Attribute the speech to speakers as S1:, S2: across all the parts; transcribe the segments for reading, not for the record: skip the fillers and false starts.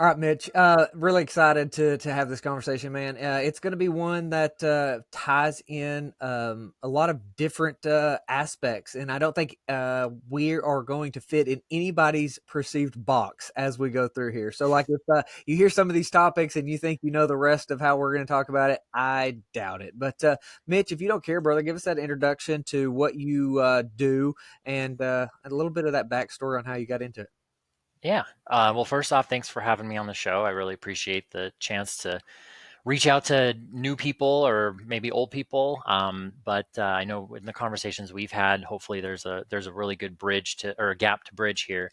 S1: All right, Mitch. Really excited to have this conversation, man. It's going to be one that ties in a lot of different aspects, and I don't think we are going to fit in anybody's perceived box as we go through here. So, like, if you hear some of these topics and you think you know the rest of how we're going to talk about it, I doubt it. But Mitch, if you don't care, brother, give us that introduction to what you do and a little bit of that backstory on how you got into it.
S2: Yeah. Well, first off, thanks for having me on the show. I really appreciate the chance to reach out to new people or maybe old people. But I know in the conversations we've had, hopefully there's a really good bridge to or a gap to bridge here.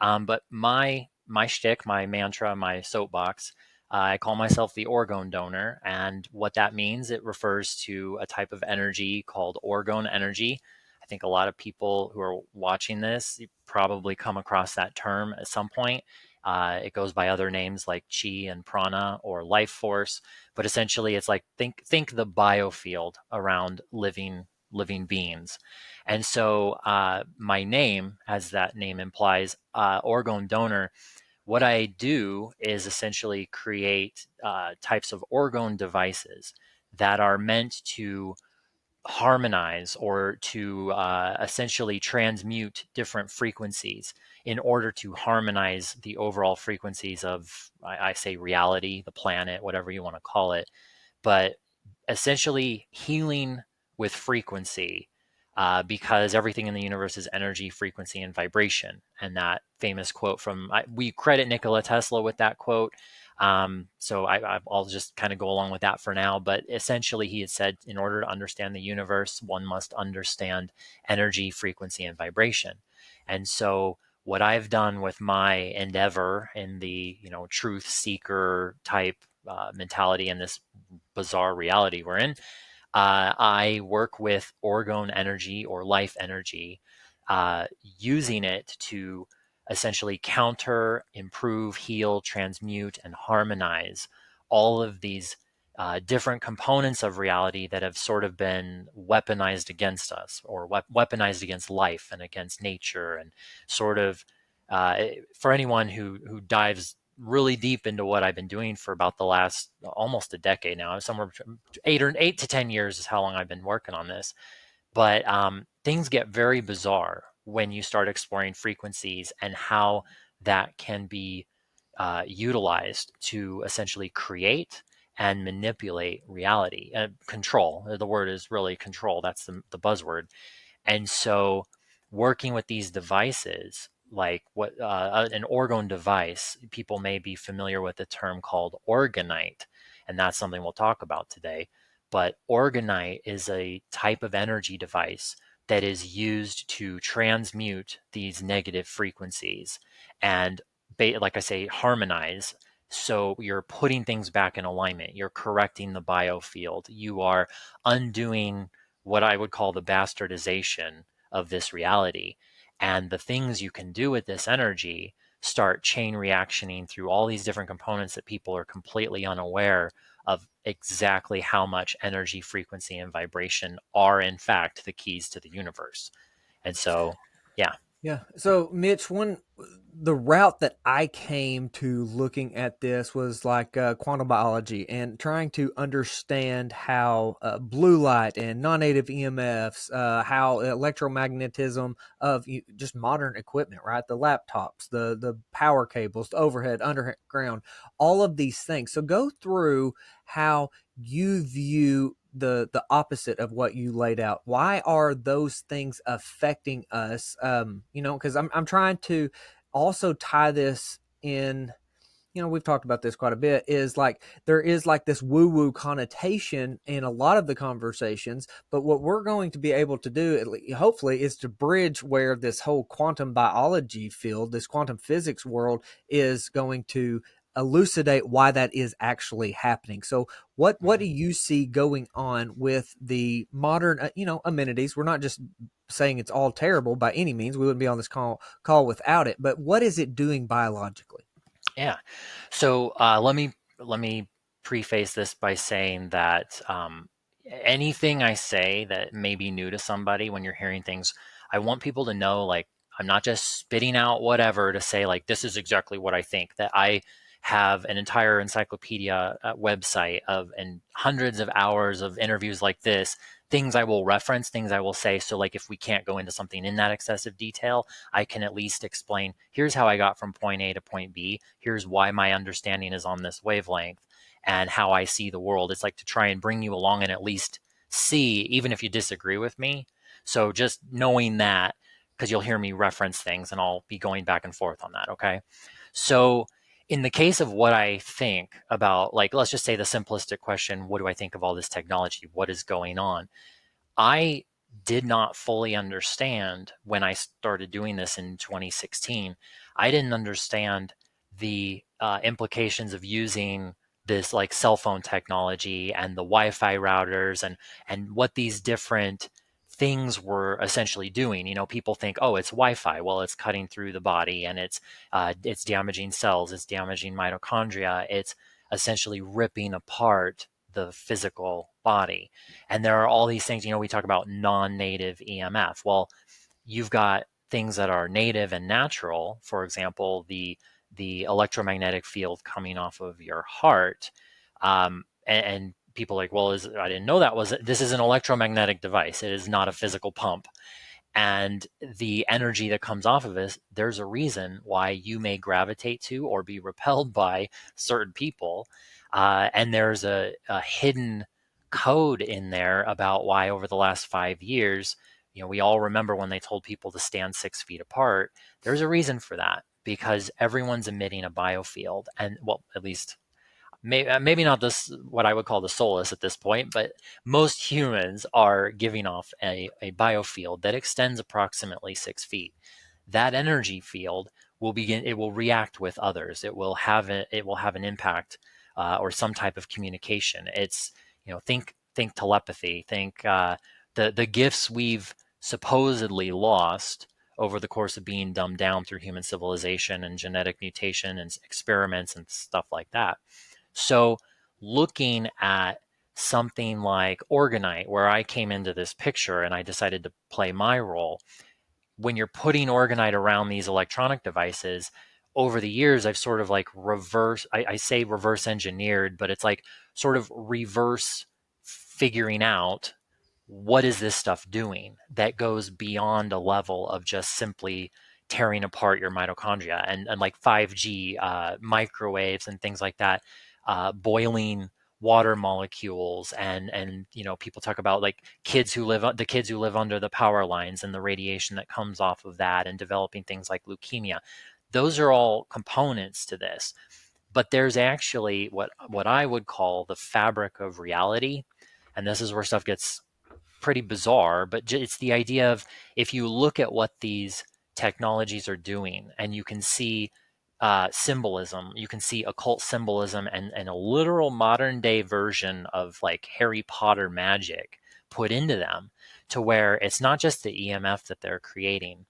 S2: But my shtick, my mantra, my soapbox, I call myself the Orgone Donor, and what that means, it refers to a type of energy called orgone energy. I think a lot of people who are watching this you probably come across that term at some point. It goes by other names like chi and prana or life force, but essentially it's like think the biofield around living beings. And so my name, as that name implies, Orgone Donor, what I do is essentially create types of orgone devices that are meant to harmonize or to essentially transmute different frequencies in order to harmonize the overall frequencies of, I say, reality, the planet, whatever you want to call it, but essentially healing with frequency, because everything in the universe is energy, frequency, and vibration. And that famous quote from, we credit Nikola Tesla with that quote. So I'll just kind of go along with that for now. But essentially, he had said, in order to understand the universe, one must understand energy, frequency, and vibration. And so, what I've done with my endeavor in the truth seeker type mentality in this bizarre reality we're in, I work with orgone energy or life energy, using it to essentially counter, improve, heal, transmute, and harmonize all of these different components of reality that have sort of been weaponized against us or weaponized against life and against nature. And sort of for anyone who dives really deep into what I've been doing for about the last almost a decade now, somewhere between 8 to 10 years is how long I've been working on this. But things get very bizarre when you start exploring frequencies and how that can be utilized to essentially create and manipulate reality. Control, the word is really control. That's the buzzword. And so, working with these devices, like what an orgone device, people may be familiar with the term called Orgonite, and that's something we'll talk about today. But Orgonite is a type of energy device that is used to transmute these negative frequencies and, like I say, harmonize. So you're putting things back in alignment. You're correcting the biofield. You are undoing what I would call the bastardization of this reality. And the things you can do with this energy start chain reactioning through all these different components that people are completely unaware of exactly how much energy, frequency, and vibration are, in fact, the keys to the universe. And so, yeah.
S1: Yeah. So, Mitch, the route that I came to looking at this was like quantum biology and trying to understand how blue light and non-native EMFs, how electromagnetism of just modern equipment, right? The laptops, the power cables, the overhead, underground, all of these things. So, go through how you view the opposite of what you laid out. Why are those things affecting us? Because I'm trying to also tie this in. We've talked about this quite a bit, is like there is like this woo woo connotation in a lot of the conversations. But what we're going to be able to do, hopefully, is to bridge where this whole quantum biology field, this quantum physics world, is going to elucidate why that is actually happening. So what do
S2: Mhm.
S1: you see going on with the modern amenities? We're not just saying it's all terrible by any means. We wouldn't be on this call without it. But what is it doing biologically?
S2: Yeah. So let me preface this by saying that anything I say that may be new to somebody when you're hearing things, I want people to know, like, I'm not just spitting out whatever to say like this is exactly what I think. That I have an entire encyclopedia website of and hundreds of hours of interviews like this, things I will reference, things I will say. So like if we can't go into something in that excessive detail, I can at least explain, here's how I got from point A to point B. Here's why my understanding is on this wavelength and how I see the world. It's like to try and bring you along and at least see, even if you disagree with me. So just knowing that, because you'll hear me reference things and I'll be going back and forth on that. Okay. So in the case of what I think about, like, let's just say the simplistic question, what do I think of all this technology? What is going on? I did not fully understand when I started doing this in 2016. I didn't understand the implications of using this like cell phone technology and the Wi-Fi routers and what these different things were essentially doing. You know, people think, oh, it's Wi-Fi. Well, it's cutting through the body and it's damaging cells, it's damaging mitochondria, it's essentially ripping apart the physical body. And there are all these things, you know, we talk about non-native EMF. Well, you've got things that are native and natural. For example, the electromagnetic field coming off of your heart. And people are like, well, I didn't know that was, this is an electromagnetic device. It is not a physical pump. And the energy that comes off of it, there's a reason why you may gravitate to or be repelled by certain people. And there's a hidden code in there about why over the last 5 years, you know, we all remember when they told people to stand 6 feet apart. There's a reason for that because everyone's emitting a biofield. And well, at least maybe not this what I would call the soulless at this point, but most humans are giving off a biofield that extends approximately 6 feet. That energy field it will react with others. It will have an impact or some type of communication. It's, you know, think telepathy, think the gifts we've supposedly lost over the course of being dumbed down through human civilization and genetic mutation and experiments and stuff like that. So looking at something like Orgonite, where I came into this picture and I decided to play my role, when you're putting Orgonite around these electronic devices, over the years, I've sort of like I say reverse engineered, but it's like sort of reverse figuring out what is this stuff doing that goes beyond a level of just simply tearing apart your mitochondria and like 5G microwaves and things like that, boiling water molecules and you know, people talk about like kids who live under the power lines and the radiation that comes off of that and developing things like leukemia. Those are all components to this, but there's actually what I would call the fabric of reality, and this is where stuff gets pretty bizarre, but it's the idea of if you look at what these technologies are doing and you can see symbolism, you can see occult symbolism and a literal modern day version of like Harry Potter magic put into them to where it's not just the EMF that they're creating.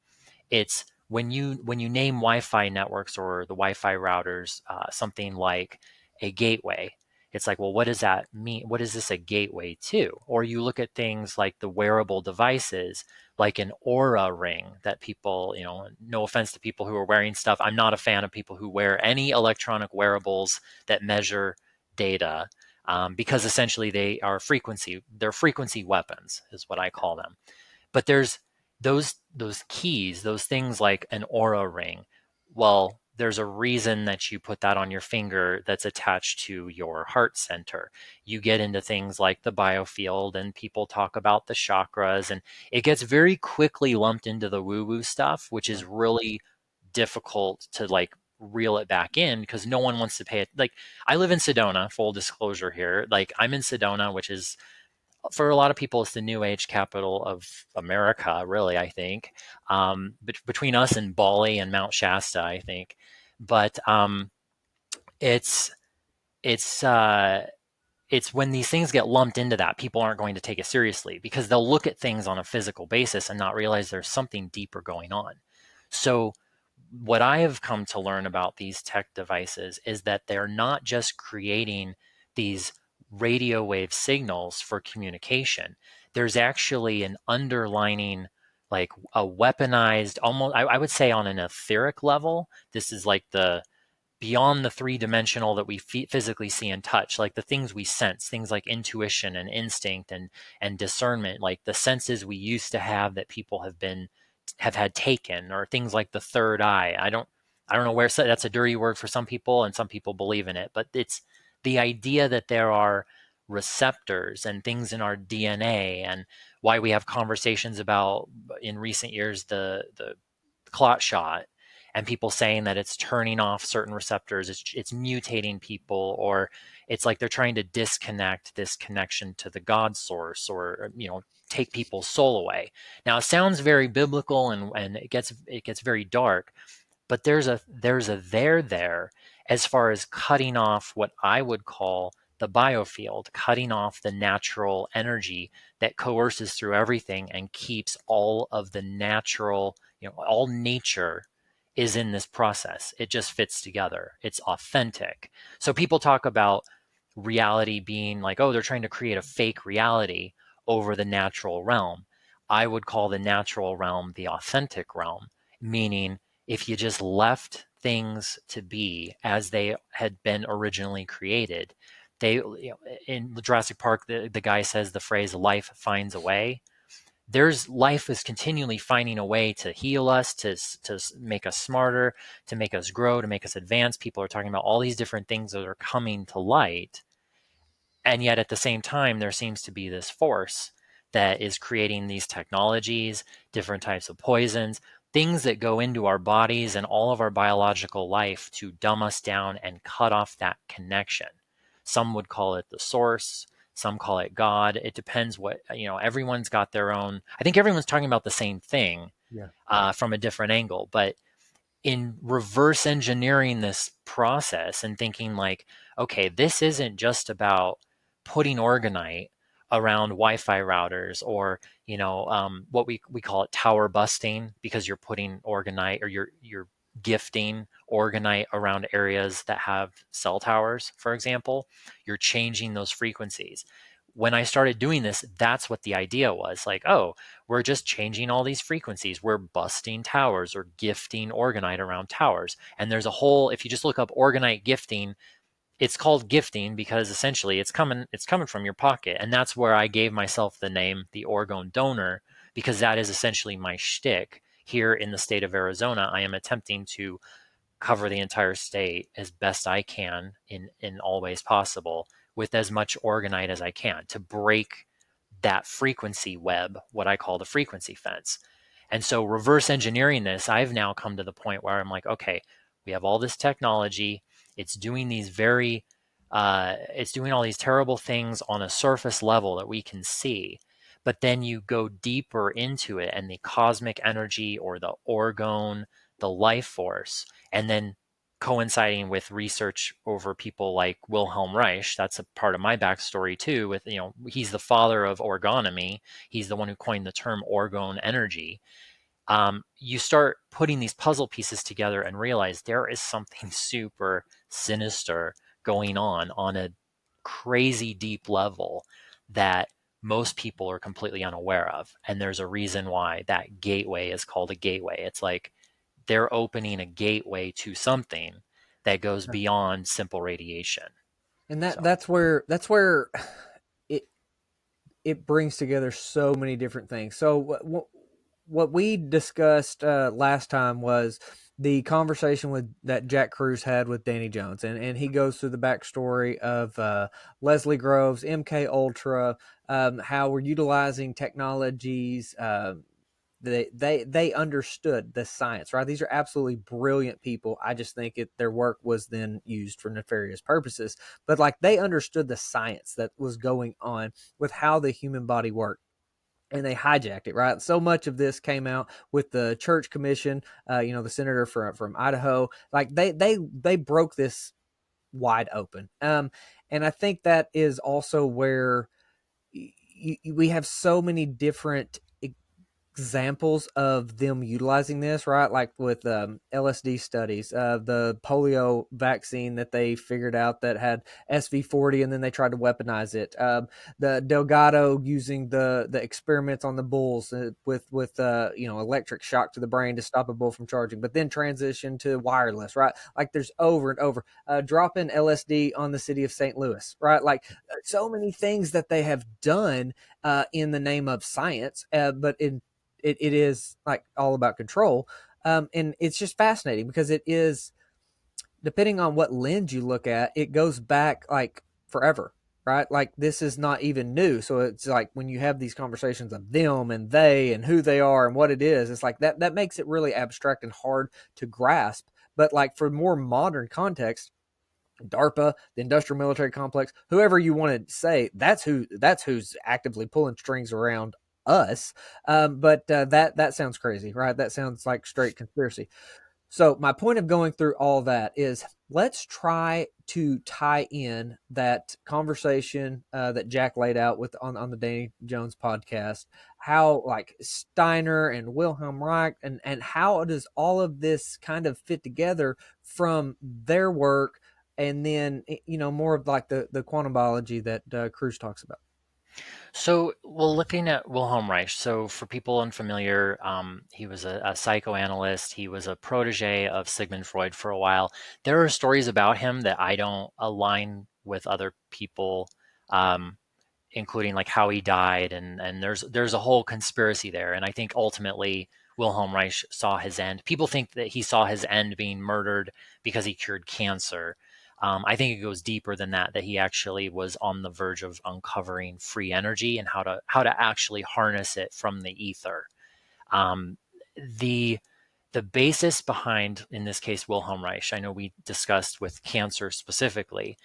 S2: It's when you name Wi-Fi networks or the Wi-Fi routers something like a gateway. It's like, well, what does that mean? What is this a gateway to? Or you look at things like the wearable devices, like an aura ring that people, you know, no offense to people who are wearing stuff. I'm not a fan of people who wear any electronic wearables that measure data because essentially they're frequency weapons is what I call them. But there's those keys, those things like an aura ring. Well, there's a reason that you put that on your finger that's attached to your heart center. You get into things like the biofield and people talk about the chakras, and it gets very quickly lumped into the woo-woo stuff, which is really difficult to like reel it back in because no one wants to pay it. Like, I live in Sedona, full disclosure here. Like, I'm in Sedona, which is, for a lot of people, it's the new age capital of America, really, I think. Between us and Bali and Mount Shasta, I think. But it's it's uh, it's when these things get lumped into that, people aren't going to take it seriously because they'll look at things on a physical basis and not realize there's something deeper going on. So what I have come to learn about these tech devices is that they're not just creating these radio wave signals for communication. There's actually an underlining, like a weaponized, almost, I would say on an etheric level. This is like the beyond the three-dimensional that we physically see and touch, like the things we sense, things like intuition and instinct and discernment, like the senses we used to have that people have had taken, or things like the third eye. I don't know where, so that's a dirty word for some people, and some people believe in it, but it's the idea that there are receptors and things in our DNA, and why we have conversations about, in recent years, the clot shot, and people saying that it's turning off certain receptors, it's mutating people, or it's like they're trying to disconnect this connection to the God source, or take people's soul away. Now it sounds very biblical, and it gets very dark, but there's a there as far as cutting off what I would call the biofield, cutting off the natural energy that coerces through everything and keeps all of the natural, all nature is in this process. It just fits together. It's authentic. So people talk about reality being like, oh, they're trying to create a fake reality over the natural realm. I would call the natural realm the authentic realm, meaning if you just left things to be as they had been originally created, in Jurassic Park, the guy says the phrase "life finds a way." There's life is continually finding a way to heal us, to make us smarter, to make us grow, to make us advance. People are talking about all these different things that are coming to light, and yet at the same time, there seems to be this force that is creating these technologies, different types of poisons, things that go into our bodies and all of our biological life to dumb us down and cut off that connection. Some would call it the source, some call it God. It depends what, everyone's got their own. I think everyone's talking about the same thing
S1: Yeah.
S2: from a different angle, but in reverse engineering this process and thinking like, okay, this isn't just about putting Orgonite around Wi-Fi routers, or what we call it tower busting, because you're putting Orgonite, or you're gifting Orgonite around areas that have cell towers, for example. You're changing those frequencies. When I started doing this, that's what the idea was, like, oh, we're just changing all these frequencies. We're busting towers or gifting Orgonite around towers. And there's a whole, if you just look up Orgonite gifting, it's called gifting because essentially it's coming from your pocket. And that's where I gave myself the name, the Orgone Donor, because that is essentially my shtick. Here in the state of Arizona, I am attempting to cover the entire state as best I can in all ways possible with as much Orgonite as I can to break that frequency web, what I call the frequency fence. And so reverse engineering this, I've now come to the point where I'm like, okay, we have all this technology. It's doing it's doing all these terrible things on a surface level that we can see. But then you go deeper into it, and the cosmic energy, or the orgone, the life force, and then coinciding with research over people like Wilhelm Reich. That's a part of my backstory too. With he's the father of orgonomy. He's the one who coined the term orgone energy. You start putting these puzzle pieces together and realize there is something super sinister going on a crazy deep level that most people are completely unaware of. And there's a reason why that gateway is called a gateway. It's like they're opening a gateway to something that goes beyond simple radiation.
S1: And
S2: So,
S1: that's where it it brings together so many different things. So what we discussed last time was the conversation with that Jack Cruz had with Danny Jones, and he goes through the backstory of Leslie Groves, MK Ultra, how we're utilizing technologies. They understood the science, right? These are absolutely brilliant people. I just think their work was then used for nefarious purposes. But like they understood the science that was going on with how the human body worked, and they hijacked it, right? So much of this came out with the Church Commission, the senator from Idaho. Like they broke this wide open, and I think that is also where we have so many different examples of them utilizing this, right? Like with LSD studies, the polio vaccine that they figured out that had SV40, and then they tried to weaponize it. The Delgado using the experiments on the bulls with electric shock to the brain to stop a bull from charging, but then transition to wireless, right? Like there's over and over. Dropping LSD on the city of St. Louis, right? Like so many things that they have done in the name of science, but it is like all about control. And it's just fascinating because it is, depending on what lens you look at, it goes back like forever, right? Like this is not even new. So it's like when you have these conversations of them and they and who they are and what it is, it's like that makes it really abstract and hard to grasp. But like for more modern context, DARPA, the industrial military complex, whoever you want to say, that's who's actively pulling strings around us. But that sounds crazy, right? That sounds like straight conspiracy. So my point of going through all that is let's try to tie in that conversation that Jack laid out with on the Danny Jones podcast, how like Steiner and Wilhelm Reich, and how does all of this kind of fit together from their work, and then more of like the quantum biology that Cruz talks about.
S2: So, well, looking at Wilhelm Reich, so for people unfamiliar, he was a psychoanalyst. He was a protege of Sigmund Freud for a while. There are stories about him that I don't align with other people, um, including like how he died, and there's a whole conspiracy there. And I think ultimately Wilhelm Reich saw his end. People think that he saw his end being murdered because he cured cancer. I think it goes deeper than that. That he actually was on the verge of uncovering free energy and how to actually harness it from the ether. Um, the the basis behind, in this case, Wilhelm Reich, I know we discussed with cancer specifically.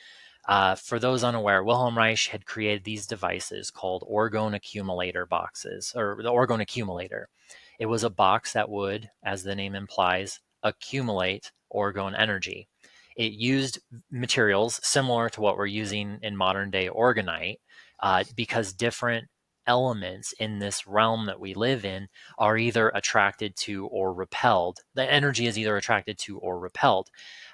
S2: For those unaware, Wilhelm Reich had created these devices called orgone accumulator boxes, or the orgone accumulator. It was a box that would, as the name implies, accumulate orgone energy. It used materials similar to what we're using in modern day orgonite, because different elements in this realm that we live in are either attracted to or repelled. The energy is either attracted to or repelled.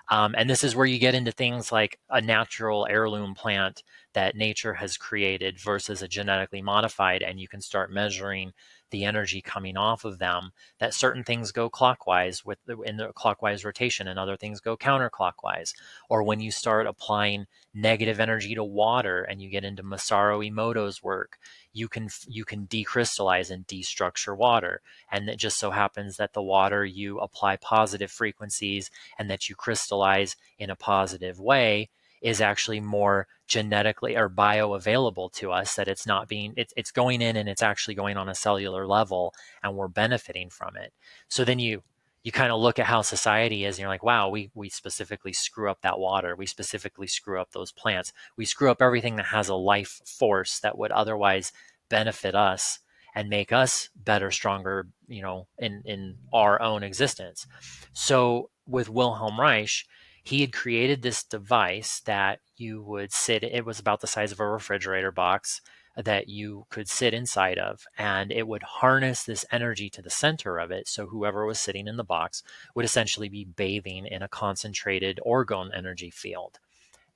S2: And this is where you get into things like a natural heirloom plant that nature has created versus a genetically modified, and you can start measuring the energy coming off of them. That certain things go clockwise in the clockwise rotation, and other things go counterclockwise. Or when you start applying negative energy to water, and you get into Masaru Emoto's work, you can decrystallize and destructure water. And it just so happens that the water you apply positive frequencies and that you crystallize in a positive way is actually more genetically or bioavailable to us, that it's going in and it's actually going on a cellular level, and we're benefiting from it. So then you kind of look at how society is, and you're like, wow, we specifically screw up that water, we specifically screw up those plants, we screw up everything that has a life force that would otherwise benefit us and make us better, stronger, in our own existence. So with Wilhelm Reich, he had created this device that you would sit, it was about the size of a refrigerator box that you could sit inside of, and it would harness this energy to the center of it. So whoever was sitting in the box would essentially be bathing in a concentrated orgone energy field.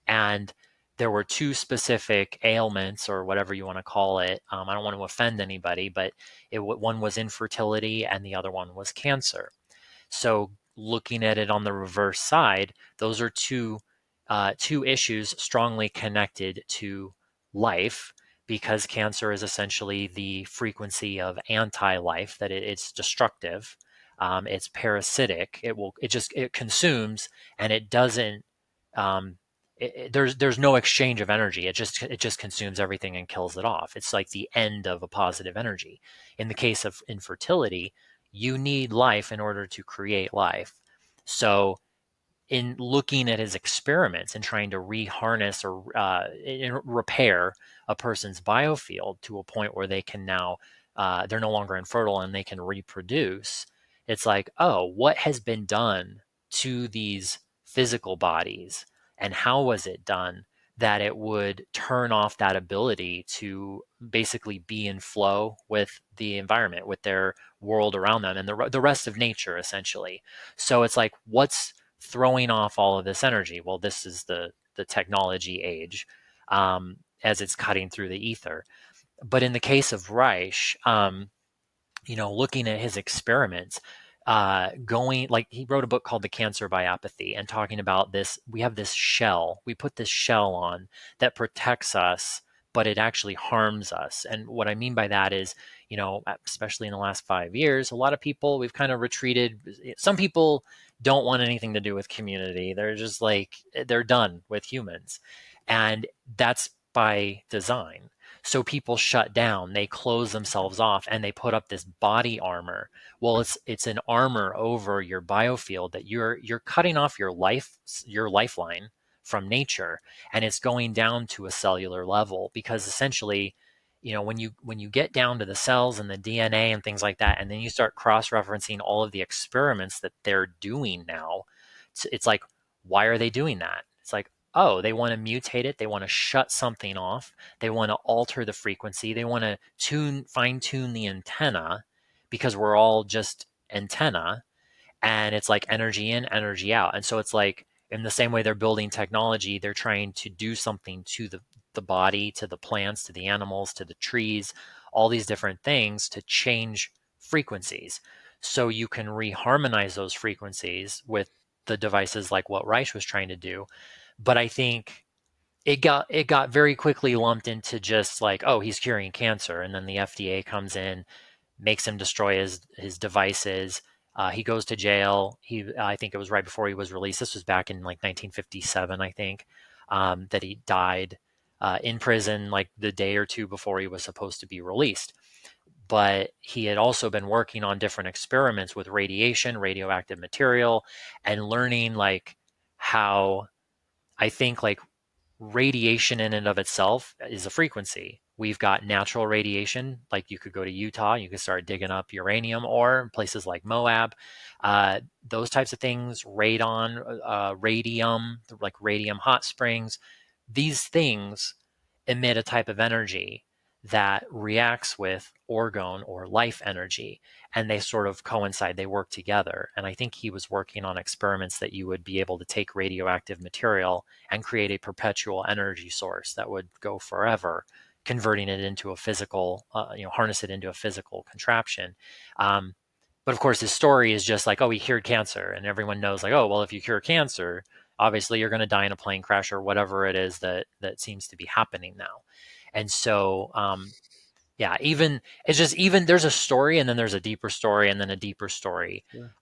S2: And there were two specific ailments, or whatever you want to call it. I don't want to offend anybody, but one was infertility and the other one was cancer. So looking at it on the reverse side, those are two issues strongly connected to life, because cancer is essentially the frequency of anti-life, that it's destructive, it's parasitic, it consumes, and it doesn't. Um, there's no exchange of energy. It just consumes everything and kills it off. It's like the end of a positive energy. In the case of infertility, you need life in order to create life. So in looking at his experiments and trying to reharness or repair a person's biofield to a point where they can now, they're no longer infertile and they can reproduce, it's like, oh, what has been done to these physical bodies, and how was it done, that it would turn off that ability to basically be in flow with the environment, with their world around them and the rest of nature, essentially. So it's like, what's throwing off all of this energy? Well, this is the technology age, as it's cutting through the ether. But in the case of Reich, looking at his experiments, going like he wrote a book called The Cancer Biopathy and talking about this. We have this shell, we put this shell on that protects us, but it actually harms us. And what I mean by that is, especially in the last 5 years, a lot of people, we've kind of retreated. Some people don't want anything to do with community. They're just like, they're done with humans. And that's by design. So people shut down, they close themselves off, and they put up this body armor. Well, it's an armor over your biofield that you're cutting off your lifeline from nature, and it's going down to a cellular level, because essentially, when you get down to the cells and the DNA and things like that, and then you start cross-referencing all of the experiments that they're doing now, it's like, why are they doing that? It's like, oh, they want to mutate it, they want to shut something off, they want to alter the frequency, they want to fine tune the antenna, because we're all just antenna, and it's like energy in, energy out. And so it's like, in the same way they're building technology, they're trying to do something to the body, to the plants, to the animals, to the trees, all these different things to change frequencies. So you can reharmonize those frequencies with the devices like what Reich was trying to do. But I think it got very quickly lumped into just like, oh, he's curing cancer, and then the FDA comes in, makes him destroy his devices. He goes to jail. I think it was right before he was released. This was back in like 1957, I think, that he died in prison like the day or two before he was supposed to be released. But he had also been working on different experiments with radiation, radioactive material, and learning like how, I think, like, radiation in and of itself is a frequency. We've got natural radiation, like you could go to Utah, you could start digging up uranium ore in places like Moab, those types of things, radon, radium, like radium hot springs. These things emit a type of energy that reacts with orgone or life energy, and they sort of coincide, they work together. And I think he was working on experiments that you would be able to take radioactive material and create a perpetual energy source that would go forever, converting it into a physical, harness it into a physical contraption. But of course, his story is just like, oh, he cured cancer, and everyone knows, like, oh, well, if you cure cancer, obviously you're going to die in a plane crash or whatever it is that seems to be happening now. And so, yeah, even it's just, even there's a story, and then there's a deeper story, and then a deeper story.
S1: Sure.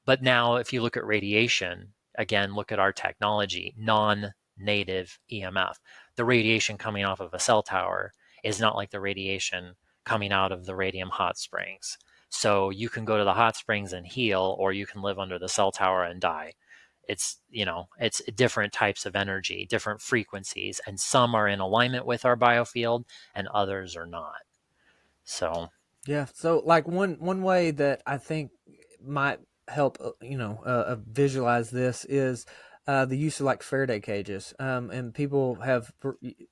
S2: But now, if you look at radiation, again, look at our technology, non-native EMF. The radiation coming off of a cell tower is not like the radiation coming out of the radium hot springs. So you can go to the hot springs and heal, or you can live under the cell tower and die. It's different types of energy, different frequencies, and some are in alignment with our biofield and others are not. So,
S1: Yeah. So, like one way that I think might help, visualize this is the use of like Faraday cages. And people have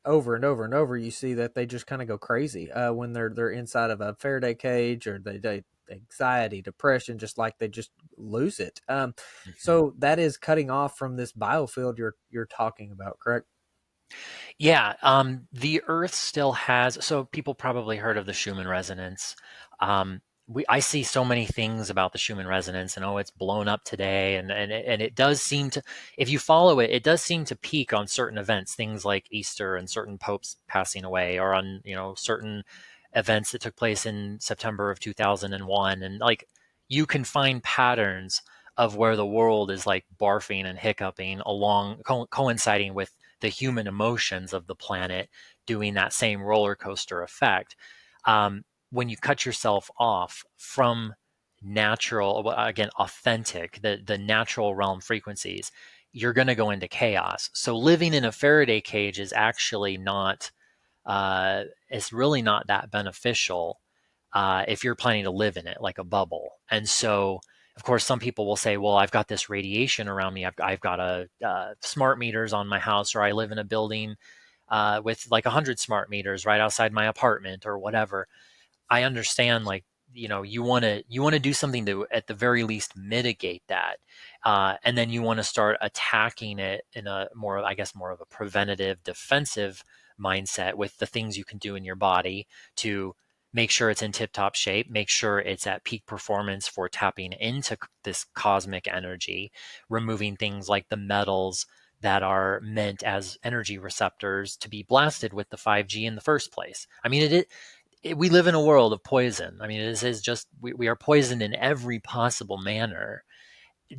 S1: over and over and over. You see that they just kind of go crazy when they're inside of a Faraday cage, or they anxiety, depression, just like they just lose it.
S2: mhm.
S1: So that is cutting off from this biofield you're talking about, correct?
S2: Yeah, the Earth still has. So people probably heard of the Schumann resonance. I see so many things about the Schumann resonance, and oh, it's blown up today, and it does seem to, if you follow it, it does seem to peak on certain events, things like Easter and certain popes passing away, or on certain events that took place in September of 2001, and like, you can find patterns of where the world is like barfing and hiccuping along, coinciding with the human emotions of the planet, doing that same roller coaster effect. When you cut yourself off from natural, well, again, authentic, the natural realm frequencies, you're going to go into chaos. So living in a Faraday cage is actually not, it's really not that beneficial if you're planning to live in it like a bubble. And so Of course, some people will say, well, I've got this radiation around me. I've got a smart meters on my house, or I live in a building with like 100 smart meters right outside my apartment or whatever. I understand, like, you want to do something to at the very least mitigate that, and then you want to start attacking it in a more, I guess, more of a preventative, defensive mindset with the things you can do in your body to make sure it's in tip-top shape, make sure it's at peak performance for tapping into this cosmic energy, removing things like the metals that are meant as energy receptors to be blasted with the 5G in the first place. I mean, we live in a world of poison. I mean, this is just we are poisoned in every possible manner,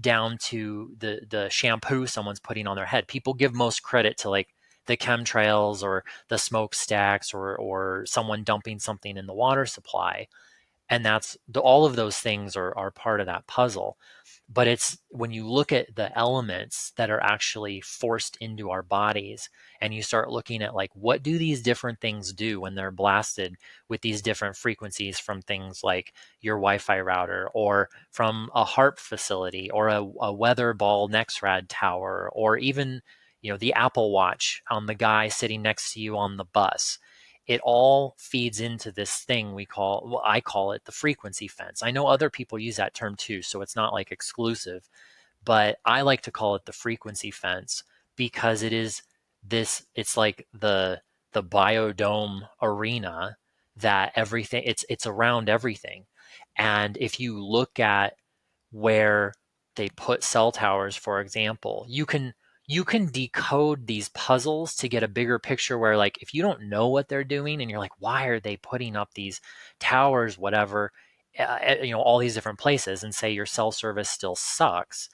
S2: down to the shampoo someone's putting on their head. People give most credit to like the chemtrails or the smokestacks or someone dumping something in the water supply, and all of those things are part of that puzzle. But it's when you look at the elements that are actually forced into our bodies, and you start looking at like, what do these different things do when they're blasted with these different frequencies from things like your Wi-Fi router, or from a HARP facility, or a weather ball Nexrad tower, or even the Apple Watch on the guy sitting next to you on the bus. It all feeds into this thing well, I call it the frequency fence. I know other people use that term too, so it's not like exclusive, but I like to call it the frequency fence because it's like the biodome arena, that everything, it's around everything. And if you look at where they put cell towers, for example, you can decode these puzzles to get a bigger picture, where like if you don't know what they're doing and you're like, why are they putting up these towers, whatever, all these different places, and say your cell service still sucks.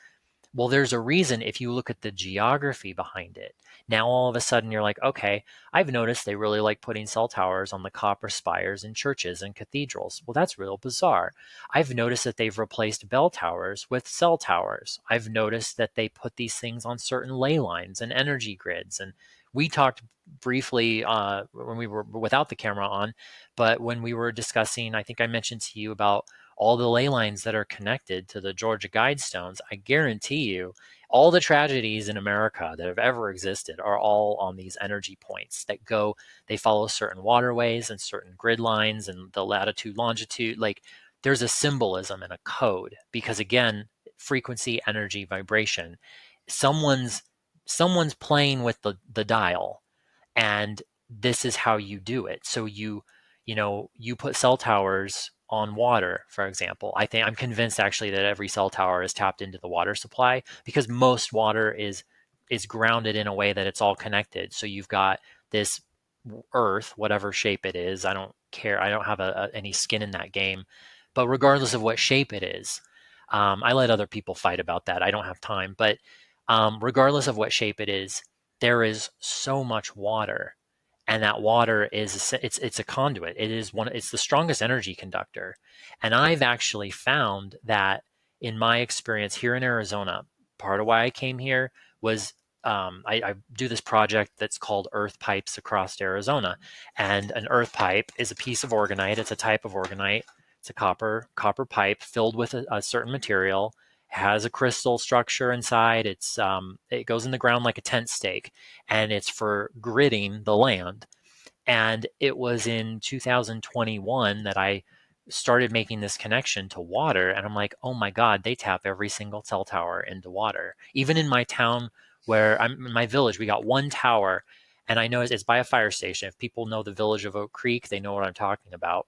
S2: Well, there's a reason if you look at the geography behind it. Now, all of a sudden, you're like, okay, I've noticed they really like putting cell towers on the copper spires in churches and cathedrals. Well, that's real bizarre. I've noticed that they've replaced bell towers with cell towers. I've noticed that they put these things on certain ley lines and energy grids. And we talked briefly when we were without the camera on, but when we were discussing, I think I mentioned to you about all the ley lines that are connected to the Georgia Guidestones. I guarantee you, all the tragedies in America that have ever existed are all on these energy points they follow certain waterways and certain grid lines and the latitude, longitude. Like, there's a symbolism and a code because, again, frequency, energy, vibration. Someone's someone's playing with the dial, and this is how you do it. So you put cell towers on water, for example. I'm convinced actually that every cell tower is tapped into the water supply, because most water is grounded in a way that it's all connected. So you've got this earth, whatever shape it is. I don't care. I don't have any skin in that game. But regardless of what shape it is, I let other people fight about that. I don't have time. But regardless of what shape it is, there is so much water, and that water it's a conduit. It's the strongest energy conductor. And I've actually found that, in my experience here in Arizona, part of why I came here was I do this project that's called Earth Pipes Across Arizona. And an earth pipe is a piece of Orgonite. It's a type of Orgonite. It's a copper pipe filled with a certain material, has a crystal structure inside. It goes in the ground like a tent stake, and it's for gridding the land. And it was in 2021 that I started making this connection to water, and I'm like, oh my god, they tap every single cell tower into water. Even in my town, where I'm in my village, we got one tower, and I know it's by a fire station. If people know the village of Oak Creek, they know what I'm talking about.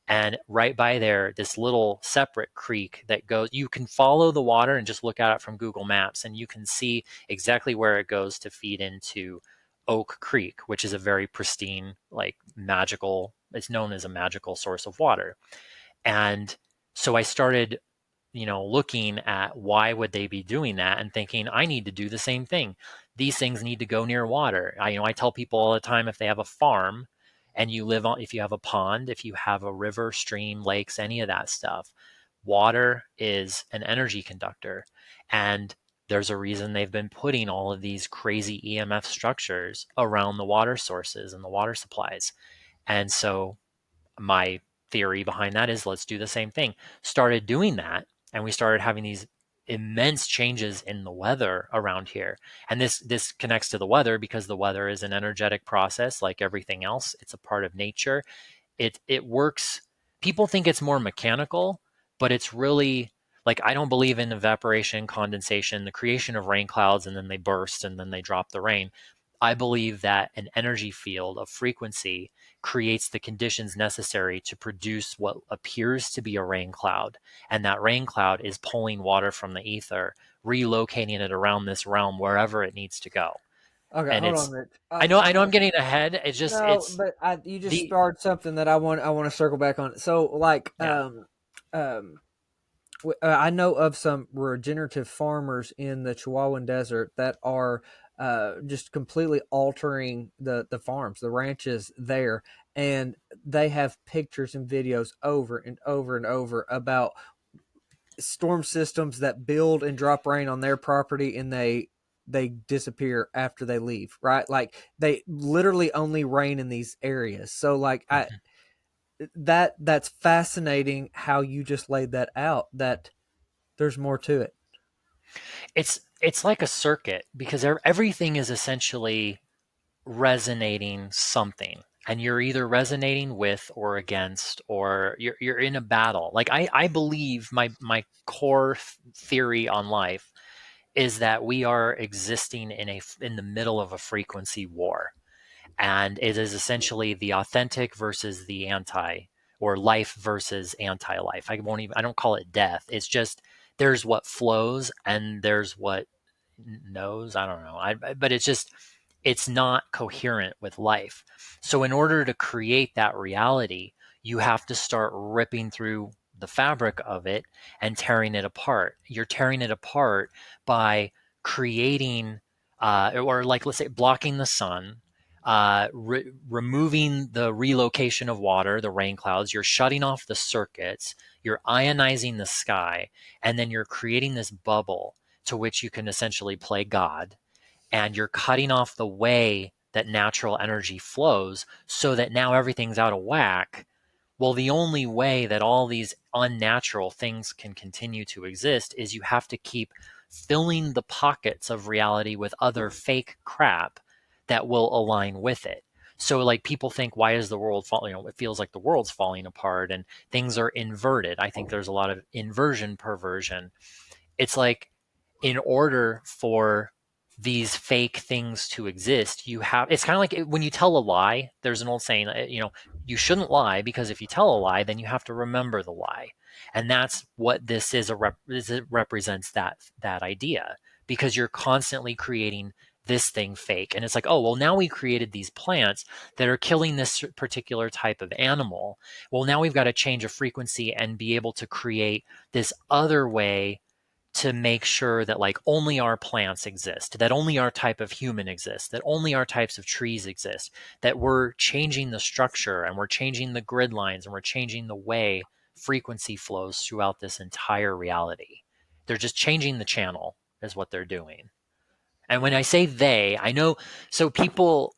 S2: And right by there, this little separate creek that goes, you can follow the water and just look at it from Google Maps, and you can see exactly where it goes to feed into Oak Creek, which is a very pristine, like magical, it's known as a magical source of water. And so I started, looking at why would they be doing that, and thinking, I need to do the same thing. These things need to go near water. I tell people all the time, if they have a farm and if you have a pond, if you have a river, stream, lakes, any of that stuff, water is an energy conductor. And there's a reason they've been putting all of these crazy EMF structures around the water sources and the water supplies. And so my theory behind that is, let's do the same thing. Started doing that. and we started having these immense changes in the weather around here. And this connects to the weather because the weather is an energetic process like everything else. It's a part of nature. It works. People think it's more mechanical, but it's really like, I don't believe in evaporation, condensation, the creation of rain clouds, and then they burst and then they drop the rain. I believe that an energy field of frequency creates the conditions necessary to produce what appears to be a rain cloud. And that rain cloud is pulling water from the ether, relocating it around this realm wherever it needs to go.
S1: Okay,
S2: And
S1: hold
S2: it's,
S1: on, Mitch.
S2: I know I'm getting ahead. It's just,
S1: No,
S2: it's
S1: but you just
S2: the,
S1: started something that I want to circle back on. So, like,
S2: yeah.
S1: um, I know of some regenerative farmers in the Chihuahuan Desert that are just completely altering the farms, the ranches there, and they have pictures and videos over and over and over about storm systems that build and drop rain on their property, and they disappear after they leave. Right, like they literally only rain in these areas. So, like I
S2: Mhm.
S1: that's fascinating how you just laid that out. That there's more to it.
S2: It's like a circuit because everything is essentially resonating something, and you're either resonating with or against, or you're in a battle. Like, I believe my core theory on life is that we are existing in the middle of a frequency war, and it is essentially the authentic versus the anti, or life versus anti-life. I don't call it death. It's just, there's what flows and there's what knows. I don't know. But it's just, it's not coherent with life. So in order to create that reality, you have to start ripping through the fabric of it and tearing it apart. You're tearing it apart by creating, or like, let's say, blocking the sun, removing the relocation of water, the rain clouds. You're shutting off the circuits. You're ionizing the sky, and then you're creating this bubble to which you can essentially play God, and you're cutting off the way that natural energy flows so that now everything's out of whack. Well, the only way that all these unnatural things can continue to exist is you have to keep filling the pockets of reality with other fake crap that will align with it. So, like, people think, why is the world falling? It feels like the world's falling apart and things are inverted. I think there's a lot of inversion perversion. It's like, in order for these fake things to exist, you have, it's kind of like when you tell a lie. There's an old saying, you shouldn't lie, because if you tell a lie, then you have to remember the lie. And that's what this is, it represents that idea, because you're constantly creating this thing fake. And it's like, oh, well, now we created these plants that are killing this particular type of animal. Well, now we've got to change a frequency and be able to create this other way to make sure that, like, only our plants exist, that only our type of human exists, that only our types of trees exist, that we're changing the structure and we're changing the grid lines and we're changing the way frequency flows throughout this entire reality. They're just changing the channel, is what they're doing. And when I say they, I know, so people,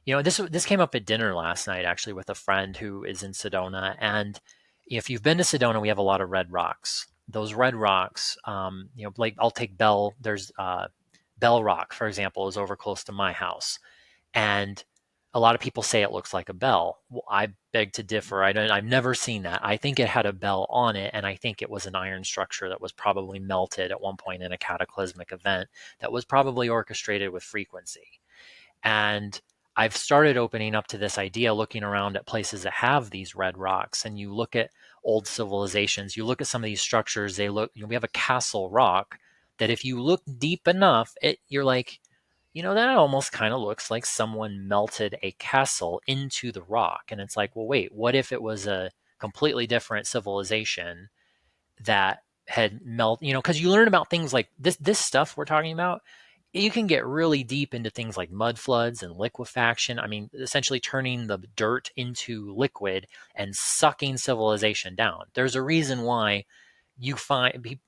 S2: this came up at dinner last night, actually, with a friend who is in Sedona. And if you've been to Sedona, we have a lot of red rocks. Those red rocks, like, I'll take Bell. There's Bell Rock, for example, is over close to my house, and a lot of people say it looks like a bell. Well, I beg to differ. I've never seen that. I think it had a bell on it, and I think it was an iron structure that was probably melted at one point in a cataclysmic event that was probably orchestrated with frequency. And I've started opening up to this idea, looking around at places that have these red rocks, and you look at old civilizations, you look at some of these structures, we have a castle rock that, if you look deep enough, you're like, that almost kind of looks like someone melted a castle into the rock. And it's like, well, wait, what if it was a completely different civilization that had because you learn about things like this stuff we're talking about. You can get really deep into things like mud floods and liquefaction. I mean, essentially turning the dirt into liquid and sucking civilization down. There's a reason why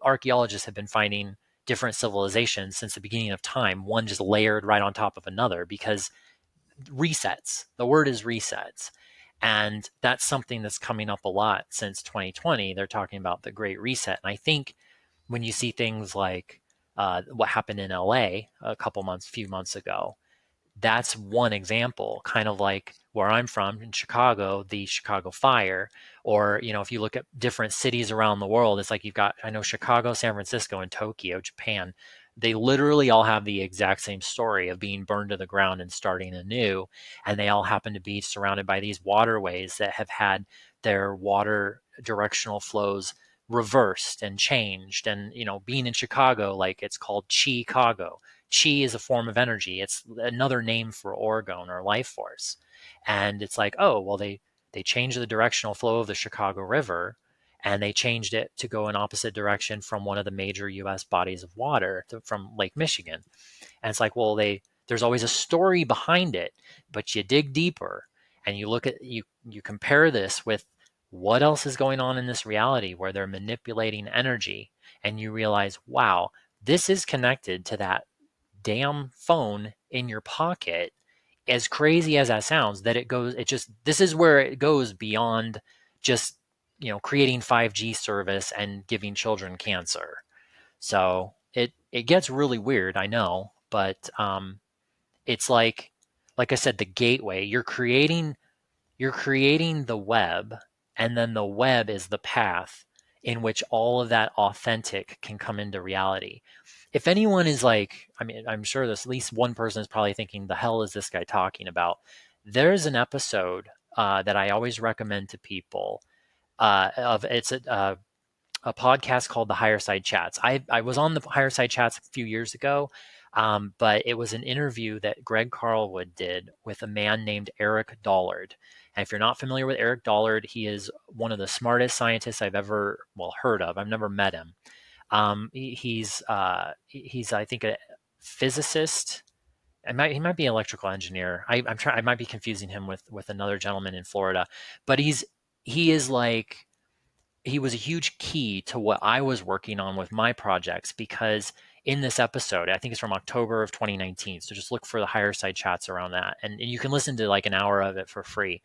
S2: archaeologists have been finding different civilizations since the beginning of time, one just layered right on top of another, because resets. The word is resets. And that's something that's coming up a lot since 2020. They're talking about the Great Reset. And I think when you see things like what happened in LA few months ago, that's one example, kind of like where I'm from in Chicago, the Chicago fire. Or, if you look at different cities around the world, it's like you've got, I know Chicago, San Francisco, and Tokyo, Japan. They literally all have the exact same story of being burned to the ground and starting anew. And they all happen to be surrounded by these waterways that have had their water directional flows reversed and changed. And, being in Chicago, like it's called Chicago. Chi is a form of energy. It's another name for orgone or life force. And it's like, oh, well, they changed the directional flow of the Chicago River, and they changed it to go in opposite direction from one of the major US bodies of water from Lake Michigan. And it's like, well, there's always a story behind it, but you dig deeper and you compare this with what else is going on in this reality where they're manipulating energy, and you realize, wow, this is connected to that damn phone in your pocket. As crazy as that sounds, this is where it goes beyond just, creating 5G service and giving children cancer. So it gets really weird, I know, but it's like I said, the gateway. You're creating the web, and then the web is the path in which all of that authentic can come into reality. If anyone is like, I mean, I'm sure this, at least one person is probably thinking, the hell is this guy talking about? There's an episode that I always recommend to people. It's a podcast called the Higher Side Chats. I was on the Higher Side Chats a few years ago, but it was an interview that Greg Carlwood did with a man named Eric Dollard. And if you're not familiar with Eric Dollard, he is one of the smartest scientists I've ever, well, heard of. I've never met him. He's I think a physicist. He might be an electrical engineer. I might be confusing him with another gentleman in Florida, but he is like he was a huge key to what I was working on with my projects, because in this episode, I think it's from October of 2019. So just look for the Higher Side Chats around that. And you can listen to like an hour of it for free.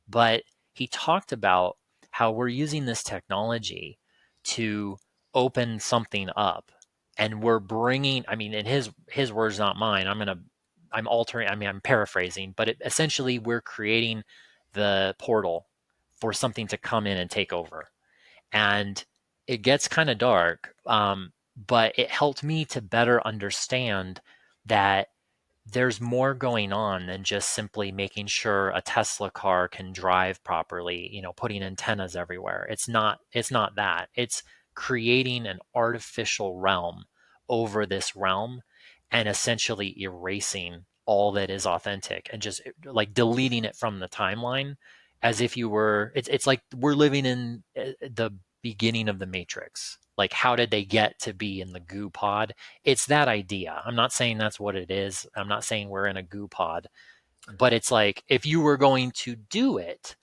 S2: But he talked about how we're using this technology to open something up. And we're bringing, I mean, in his words, not mine. I'm altering, I mean, I'm paraphrasing, but essentially we're creating the portal for something to come in and take over. And it gets kind of dark, but it helped me to better understand that there's more going on than just simply making sure a Tesla car can drive properly, putting antennas everywhere. It's not that. It's creating an artificial realm over this realm and essentially erasing all that is authentic and just like deleting it from the timeline, as if you were it's like we're living in the beginning of the Matrix. Like, how did they get to be in the goo pod? It's that idea. I'm not saying that's what it is. I'm not saying we're in a goo pod, but it's like if you were going to do it,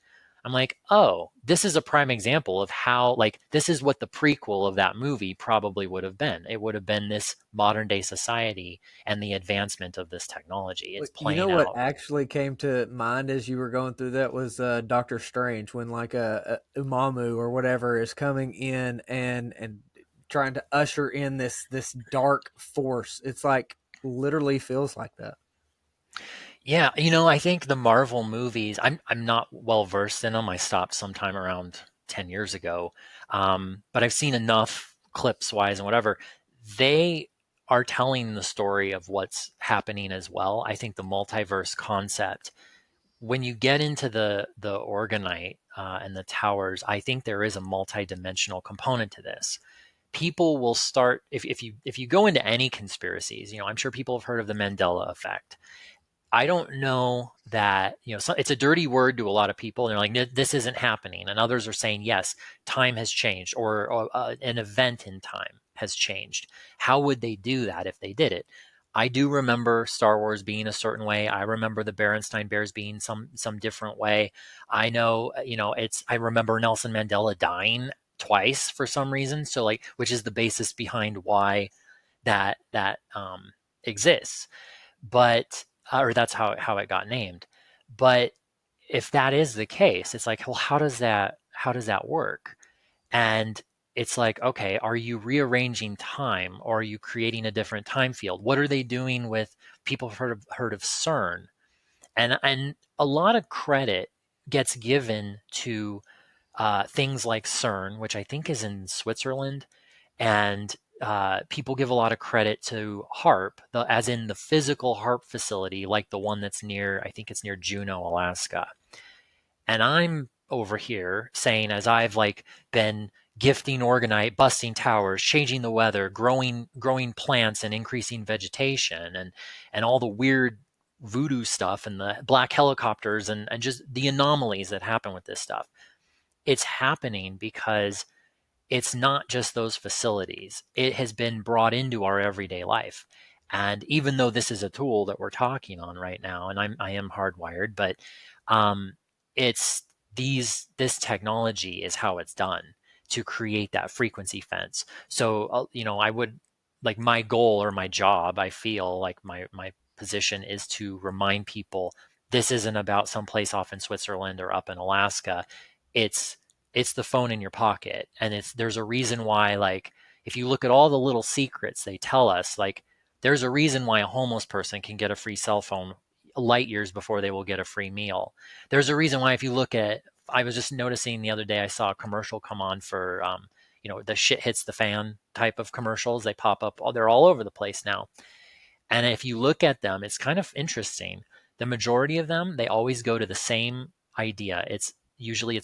S2: I'm like, oh, this is a prime example of how, like, this is what the prequel of that movie probably would have been. It would have been this modern day society and the advancement of this technology. It's
S1: You know
S2: playing
S1: what
S2: out.
S1: actually came to mind as you were going through that was Doctor Strange, when like a Umamu or whatever is coming in and trying to usher in this dark force. It's like literally feels like that.
S2: Yeah, I think the Marvel movies, I'm not well versed in them. I stopped sometime around 10 years ago. But I've seen enough clips wise and whatever. They are telling the story of what's happening as well. I think the multiverse concept, when you get into the Orgonite and the towers, I think there is a multidimensional component to this. People will start if you go into any conspiracies, I'm sure people have heard of the Mandela effect. I don't know that, it's a dirty word to a lot of people. They're like, this isn't happening. And others are saying, yes, time has changed, or an event in time has changed. How would they do that if they did it? I do remember Star Wars being a certain way. I remember the Berenstain Bears being some different way. I know, I remember Nelson Mandela dying twice for some reason. So like, which is the basis behind why that exists. But or that's how it got named. But if that is the case, it's like, well, how does that work? And it's like, okay, are you rearranging time, or are you creating a different time field? What are they doing with people have heard of CERN? And a lot of credit gets given to things like CERN, which I think is in Switzerland, and people give a lot of credit to HARP, as in the physical HARP facility, like the one that's near, I think it's near Juneau, Alaska. And I'm over here saying, as I've like been gifting Orgonite, busting towers, changing the weather, growing plants and increasing vegetation, and all the weird voodoo stuff and the black helicopters, and just the anomalies that happen with this stuff. It's happening because it's not just those facilities. It has been brought into our everyday life. And even though this is a tool that we're talking on right now, and I am hardwired, but um, it's this technology is how it's done to create that frequency fence. So I would like, my goal or my job, I feel like my position is to remind people this isn't about someplace off in Switzerland or up in Alaska. It's it's the phone in your pocket, and there's a reason why, like, if you look at all the little secrets they tell us, like, there's a reason why a homeless person can get a free cell phone light years before they will get a free meal. There's a reason why, if you look at, I was just noticing the other day, I saw a commercial come on for the shit hits the fan type of commercials. They pop up, they're all over the place now. And if you look at them, it's kind of interesting. The majority of them, they always go to the same idea. It's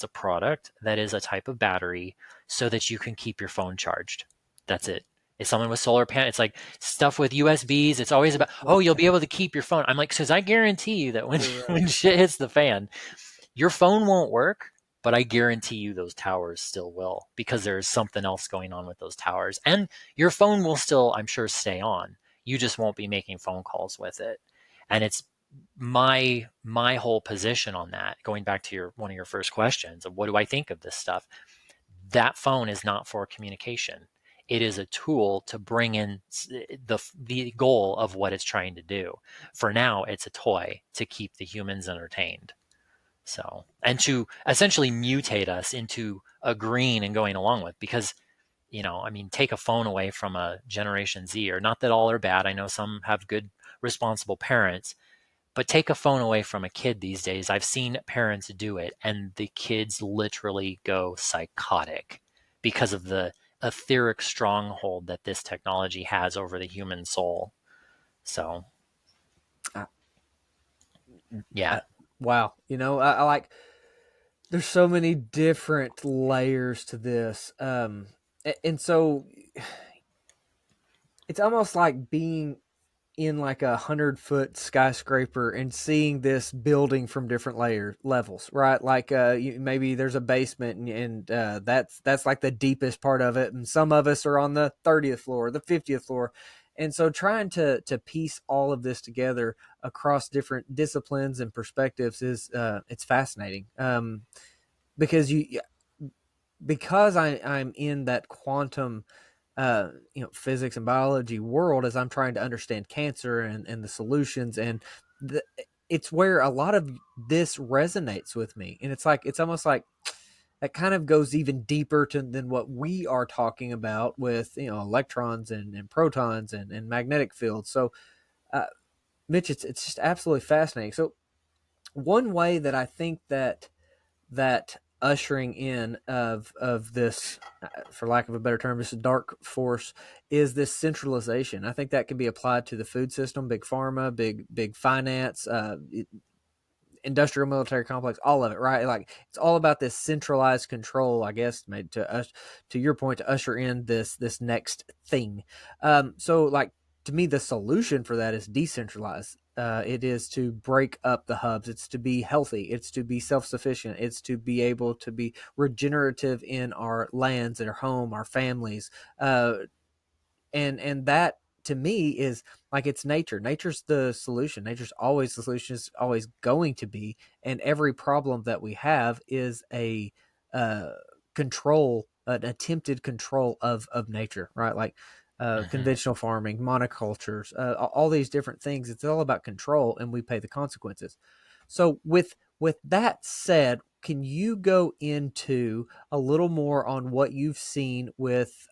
S2: a product that is a type of battery so that you can keep your phone charged. That's it. If someone with solar panel, it's like stuff with USBs. It's always about, oh, you'll be able to keep your phone. I'm like, because I guarantee you that when
S1: Right.
S2: when shit hits the fan, your phone won't work, but I guarantee you those towers still will, because there's something else going on with those towers. And your phone will still, I'm sure, stay on. You just won't be making phone calls with it. And it's my whole position on that, going back to one of your first questions of what do I think of this stuff. That phone is not for communication. It is a tool to bring in the goal of what it's trying to do. For now, it's a toy to keep the humans entertained. So, and to essentially mutate us into agreeing and going along with, because, I mean, take a phone away from a Generation Z, or not that all are bad. I know some have good, responsible parents, but take a phone away from a kid these days. I've seen parents do it, and the kids literally go psychotic because of the etheric stronghold that this technology has over the human soul. So,
S1: I,
S2: yeah.
S1: I, wow. I like, there's so many different layers to this. And so it's almost like being in like 100-foot skyscraper and seeing this building from different levels, right? Like maybe there's a basement, and that's like the deepest part of it, and some of us are on the 30th floor, the 50th floor. And so trying to piece all of this together across different disciplines and perspectives is it's fascinating, because I'm in that quantum physics and biology world, as I'm trying to understand cancer and the solutions, and the, it's where a lot of this resonates with me. And it's almost like that kind of goes even deeper than what we are talking about with electrons and protons and magnetic fields. So uh, Mitch, it's just absolutely fascinating. So one way that I think that ushering in of this, for lack of a better term, this dark force, is this centralization. I think that can be applied to the food system, big pharma, big finance, industrial military complex, all of it, right? Like, it's all about this centralized control, I guess, made to us, to your point, to usher in this next thing. So like, to me, the solution for that is decentralized. It is to break up the hubs. It's to be healthy. It's to be self-sufficient. It's to be able to be regenerative in our lands, in our home, our families. And that, to me, is like, it's nature's the solution. Nature's always the solution, is always going to be. And every problem that we have is a uh control, an attempted control of nature, right? Like
S2: Hmm.
S1: conventional farming, monocultures, all these different things. It's all about control, and we pay the consequences. So with that said, can you go into a little more on what you've seen with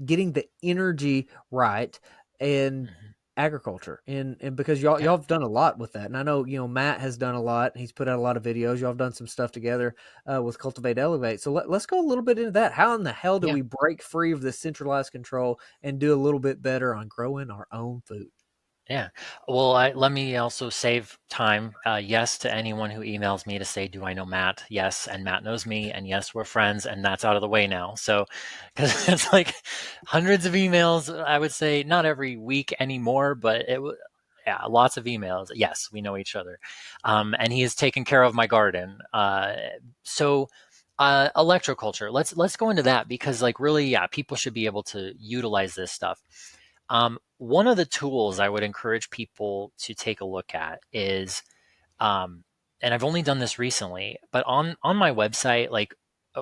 S1: getting the energy right and
S2: Mhm.
S1: agriculture, and because y'all
S2: Yeah.
S1: have done a lot with that, and I know Matt has done a lot. He's put out a lot of videos. Y'all have done some stuff together with Cultivate Elevate. So let's go a little bit into that. How in the hell do
S2: Yeah.
S1: we break free of this centralized control and do a little bit better on growing our own food?
S2: Yeah. Well, let me also save time. Yes, to anyone who emails me to say, "Do I know Matt?" Yes, and Matt knows me, and yes, we're friends, and that's out of the way now. So, because it's like hundreds of emails, I would say not every week anymore, but yeah, lots of emails. Yes, we know each other, and he has taken care of my garden. So. Electroculture. Let's go into that because, like, really, yeah, people should be able to utilize this stuff. One of the tools I would encourage people to take a look at is, um, and I've only done this recently, but on my website, like,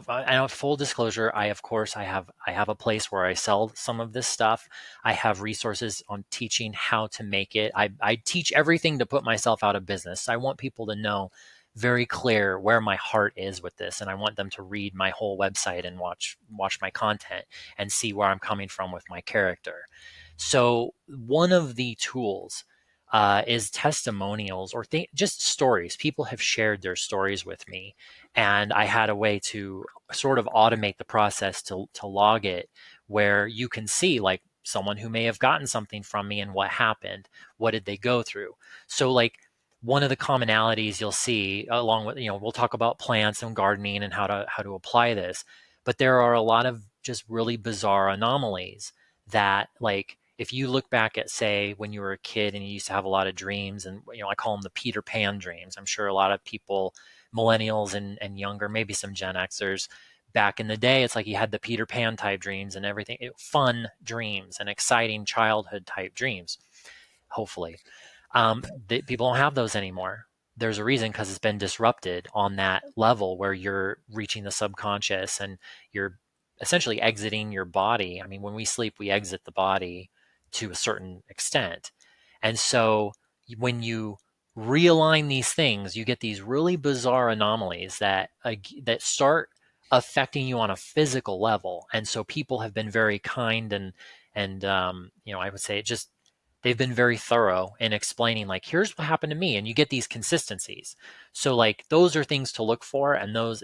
S2: I know full disclosure, I of course I have a place where I sell some of this stuff. I have resources on teaching how to make it. I teach everything to put myself out of business. I want people to know very clear where my heart is with this, and I want them to read my whole website and watch my content and see where I'm coming from with my character. So one of the tools is testimonials or just stories. People have shared their stories with me, and I had a way to sort of automate the process to log it, where you can see like someone who may have gotten something from me and what happened, what did they go through. So like one of the commonalities you'll see along with, we'll talk about plants and gardening and how to apply this, but there are a lot of just really bizarre anomalies that, like, if you look back at, say, when you were a kid and you used to have a lot of dreams, and I call them the Peter Pan dreams. I'm sure a lot of people, millennials and younger, maybe some Gen Xers, back in the day, it's like you had the Peter Pan type dreams and everything, fun dreams and exciting childhood type dreams. Hopefully, people don't have those anymore. There's a reason, because it's been disrupted on that level where you're reaching the subconscious and you're essentially exiting your body. I mean, when we sleep, we exit the body to a certain extent. And so when you realign these things, you get these really bizarre anomalies that start affecting you on a physical level. And so people have been very kind and I would say just they've been very thorough in explaining, like, here's what happened to me, and you get these consistencies. So like those are things to look for, and those,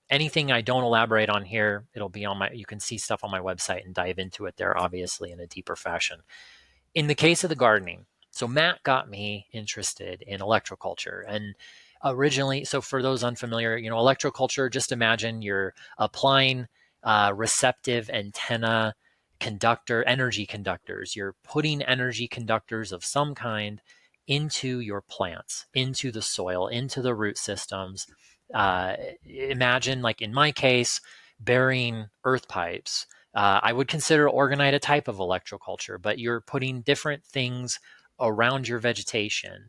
S2: anything I don't elaborate on here, it'll be on you can see stuff on my website and dive into it there, obviously, in a deeper fashion. In the case of the gardening, so Matt got me interested in electroculture. And originally, so for those unfamiliar, electroculture, just imagine you're applying receptive antenna energy conductors. You're putting energy conductors of some kind into your plants, into the soil, into the root systems. Imagine, like in my case, burying earth pipes. I would consider Orgonite a type of electroculture, but you're putting different things around your vegetation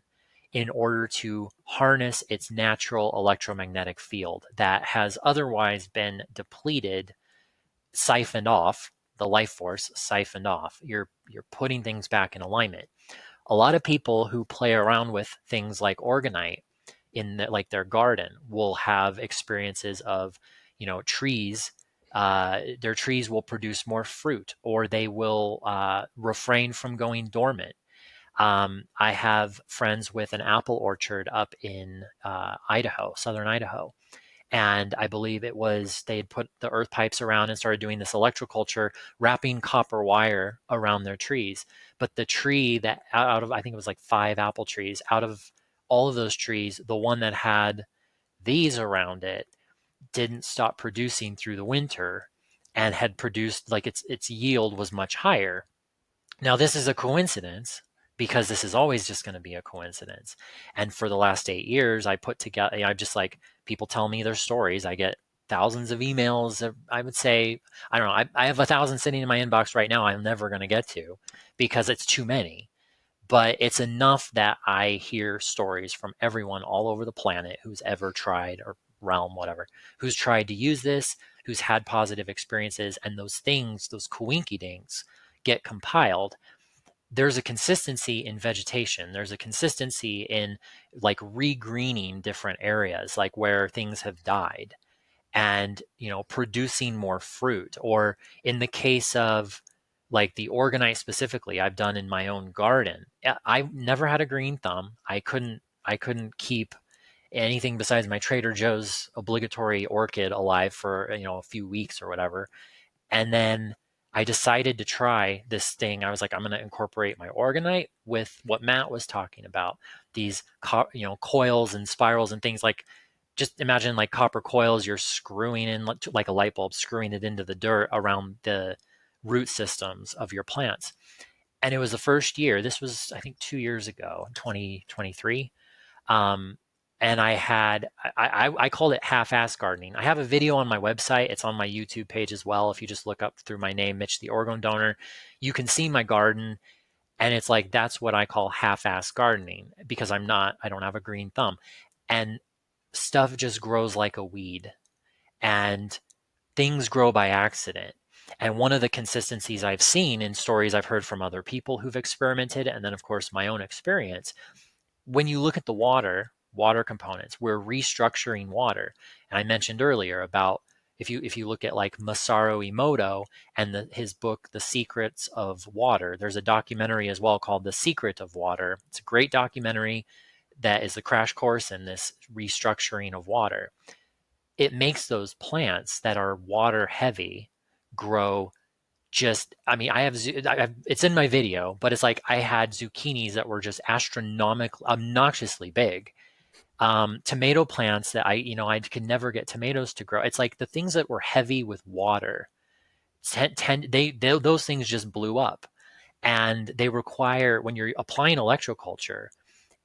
S2: in order to harness its natural electromagnetic field that has otherwise been depleted, siphoned off, the life force siphoned off. You're putting things back in alignment. A lot of people who play around with things like Orgonite in like their garden will have experiences of, trees. Their trees will produce more fruit, or they will refrain from going dormant. I have friends with an apple orchard up in Idaho, southern Idaho, and I believe it was they had put the earth pipes around and started doing this electroculture, wrapping copper wire around their trees. But the tree that out of, I think it was like 5 apple trees, out of all of those trees, the one that had these around it didn't stop producing through the winter and had produced, like, its yield was much higher. Now, this is a coincidence because this is always just going to be a coincidence. And for the last 8 years, I put together, I just, like, people tell me their stories. I get thousands of emails. I would say, I don't know, I have 1,000 sitting in my inbox right now I'm never going to get to because it's too many. But it's enough that I hear stories from everyone all over the planet who's ever tried, or realm, whatever, who's tried to use this, who's had positive experiences, and those things, those coinky dinks, get compiled. there's a consistency in vegetation. There's a consistency in like regreening different areas, like where things have died, and producing more fruit. Or in the case of like the Orgonite specifically, I've done in my own garden. I've never had a green thumb. I couldn't keep anything besides my Trader Joe's obligatory orchid alive for a few weeks or whatever. And then I decided to try this thing. I was like, I'm going to incorporate my Orgonite with what Matt was talking about. These coils and spirals and things. Like, just imagine like copper coils you're screwing in like a light bulb, screwing it into the dirt around the root systems of your plants. And it was the first year. This was, I think, 2 years ago, 2023. Um, and I called it half-ass gardening. I have a video on my website. It's on my YouTube page as well. If you just look up through my name, Mitch the Orgone Donor, you can see my garden. And it's like, that's what I call half-ass gardening, because I don't have a green thumb. And stuff just grows like a weed, and things grow by accident. And one of the consistencies I've seen in stories I've heard from other people who've experimented, and then of course my own experience, when you look at the water components, we're restructuring water. And I mentioned earlier about, if you look at like Masaru Emoto and his book The Secrets of Water, there's a documentary as well called The Secret of Water. It's a great documentary that is the crash course in this restructuring of water. It makes those plants that are water heavy grow. Just, I mean, it's in my video, but it's like I had zucchinis that were just astronomically, obnoxiously big. Tomato plants that I could never get tomatoes to grow. It's like the things that were heavy with water those things just blew up. And they require, when you're applying electroculture,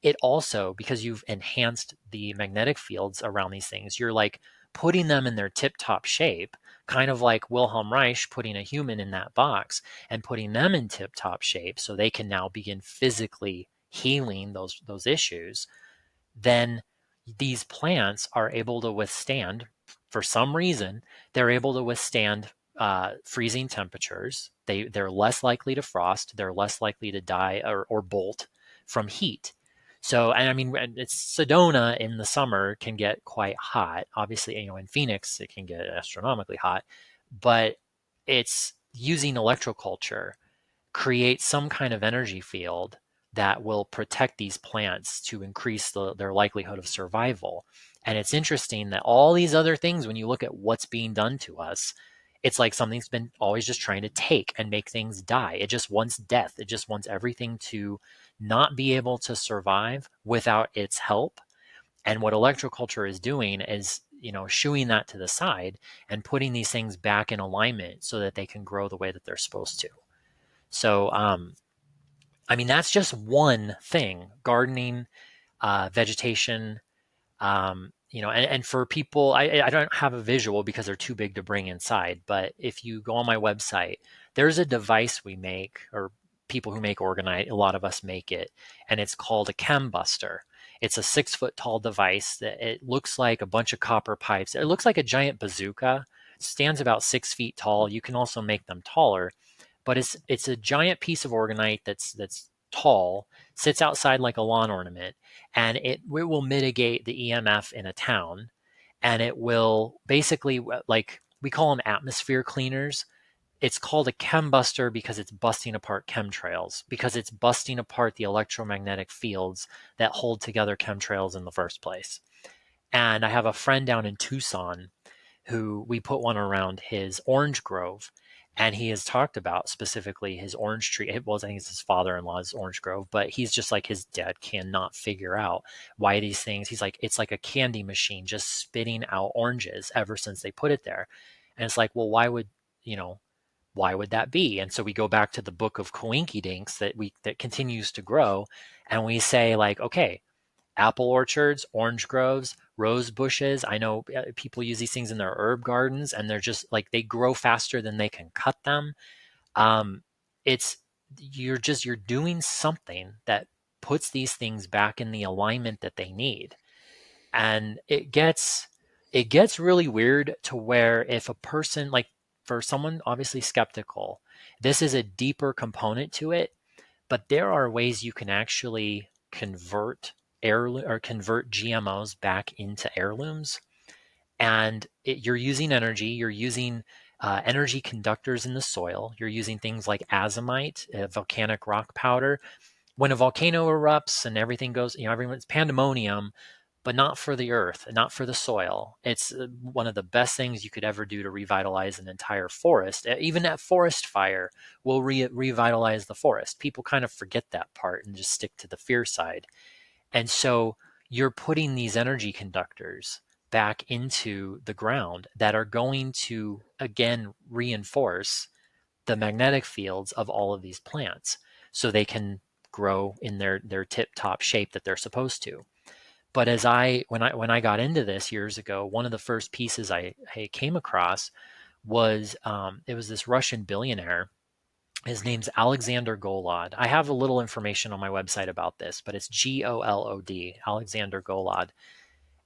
S2: it also, because you've enhanced the magnetic fields around these things, you're like putting them in their tip top shape, kind of like Wilhelm Reich putting a human in that box and putting them in tip top shape so they can now begin physically healing those issues. Then these plants are able to withstand, for some reason, they're able to withstand freezing temperatures. They're less likely to frost. They're less likely to die or bolt from heat. So, and I mean, it's Sedona in the summer can get quite hot. Obviously, in Phoenix it can get astronomically hot, but it's using electroculture create some kind of energy field that will protect these plants to increase their likelihood of survival. And it's interesting that all these other things, when you look at what's being done to us, it's like something's been always just trying to take and make things die. It just wants death. It just wants everything to not be able to survive without its help. And what electroculture is doing is, shooing that to the side and putting these things back in alignment so that they can grow the way that they're supposed to. So, I mean, that's just one thing: gardening, vegetation. And for people, I don't have a visual because they're too big to bring inside. But if you go on my website, there's a device we make, or people who make Orgonite, a lot of us make it, and it's called a chem buster. It's a 6 foot tall device that it looks like a bunch of copper pipes. It looks like a giant bazooka. It stands about 6 feet tall. You can also make them taller, but it's a giant piece of Orgonite that's tall, sits outside like a lawn ornament, and it will mitigate the EMF in a town, and it will basically, like, we call them atmosphere cleaners. It's called a chem buster because it's busting apart chemtrails, because it's busting apart the electromagnetic fields that hold together chemtrails in the first place. And I have a friend down in Tucson who we put one around his orange grove. And he has talked about specifically his orange tree. It was, I think it's his father-in-law's orange grove, but he's just like, his dad cannot figure out why these things, he's like, it's like a candy machine just spitting out oranges ever since they put it there. And it's like, well, why would that be? And so we go back to the book of Coinky Dinks that continues to grow. And we say, like, okay, apple orchards, orange groves, rose bushes. I know people use these things in their herb gardens, and they're just like, they grow faster than they can cut them. Um, it's you're doing something that puts these things back in the alignment that they need. And it gets really weird to where, if a person, like, for someone obviously skeptical, this is a deeper component to it. But there are ways you can actually convert convert GMOs back into heirlooms, and you're using energy. You're using energy conductors in the soil. You're using things like azomite, volcanic rock powder. When a volcano erupts and everything goes, everyone's pandemonium, but not for the earth, not for the soil. It's one of the best things you could ever do to revitalize an entire forest. Even that forest fire will revitalize the forest. People kind of forget that part and just stick to the fear side. And so you're putting these energy conductors back into the ground that are going to, again, reinforce the magnetic fields of all of these plants so they can grow in their tip top shape that they're supposed to. But when I got into this years ago, one of the first pieces I came across was it was this Russian billionaire. His name's Alexander Golod. I have a little information on my website about this, but it's Golod, Alexander Golod.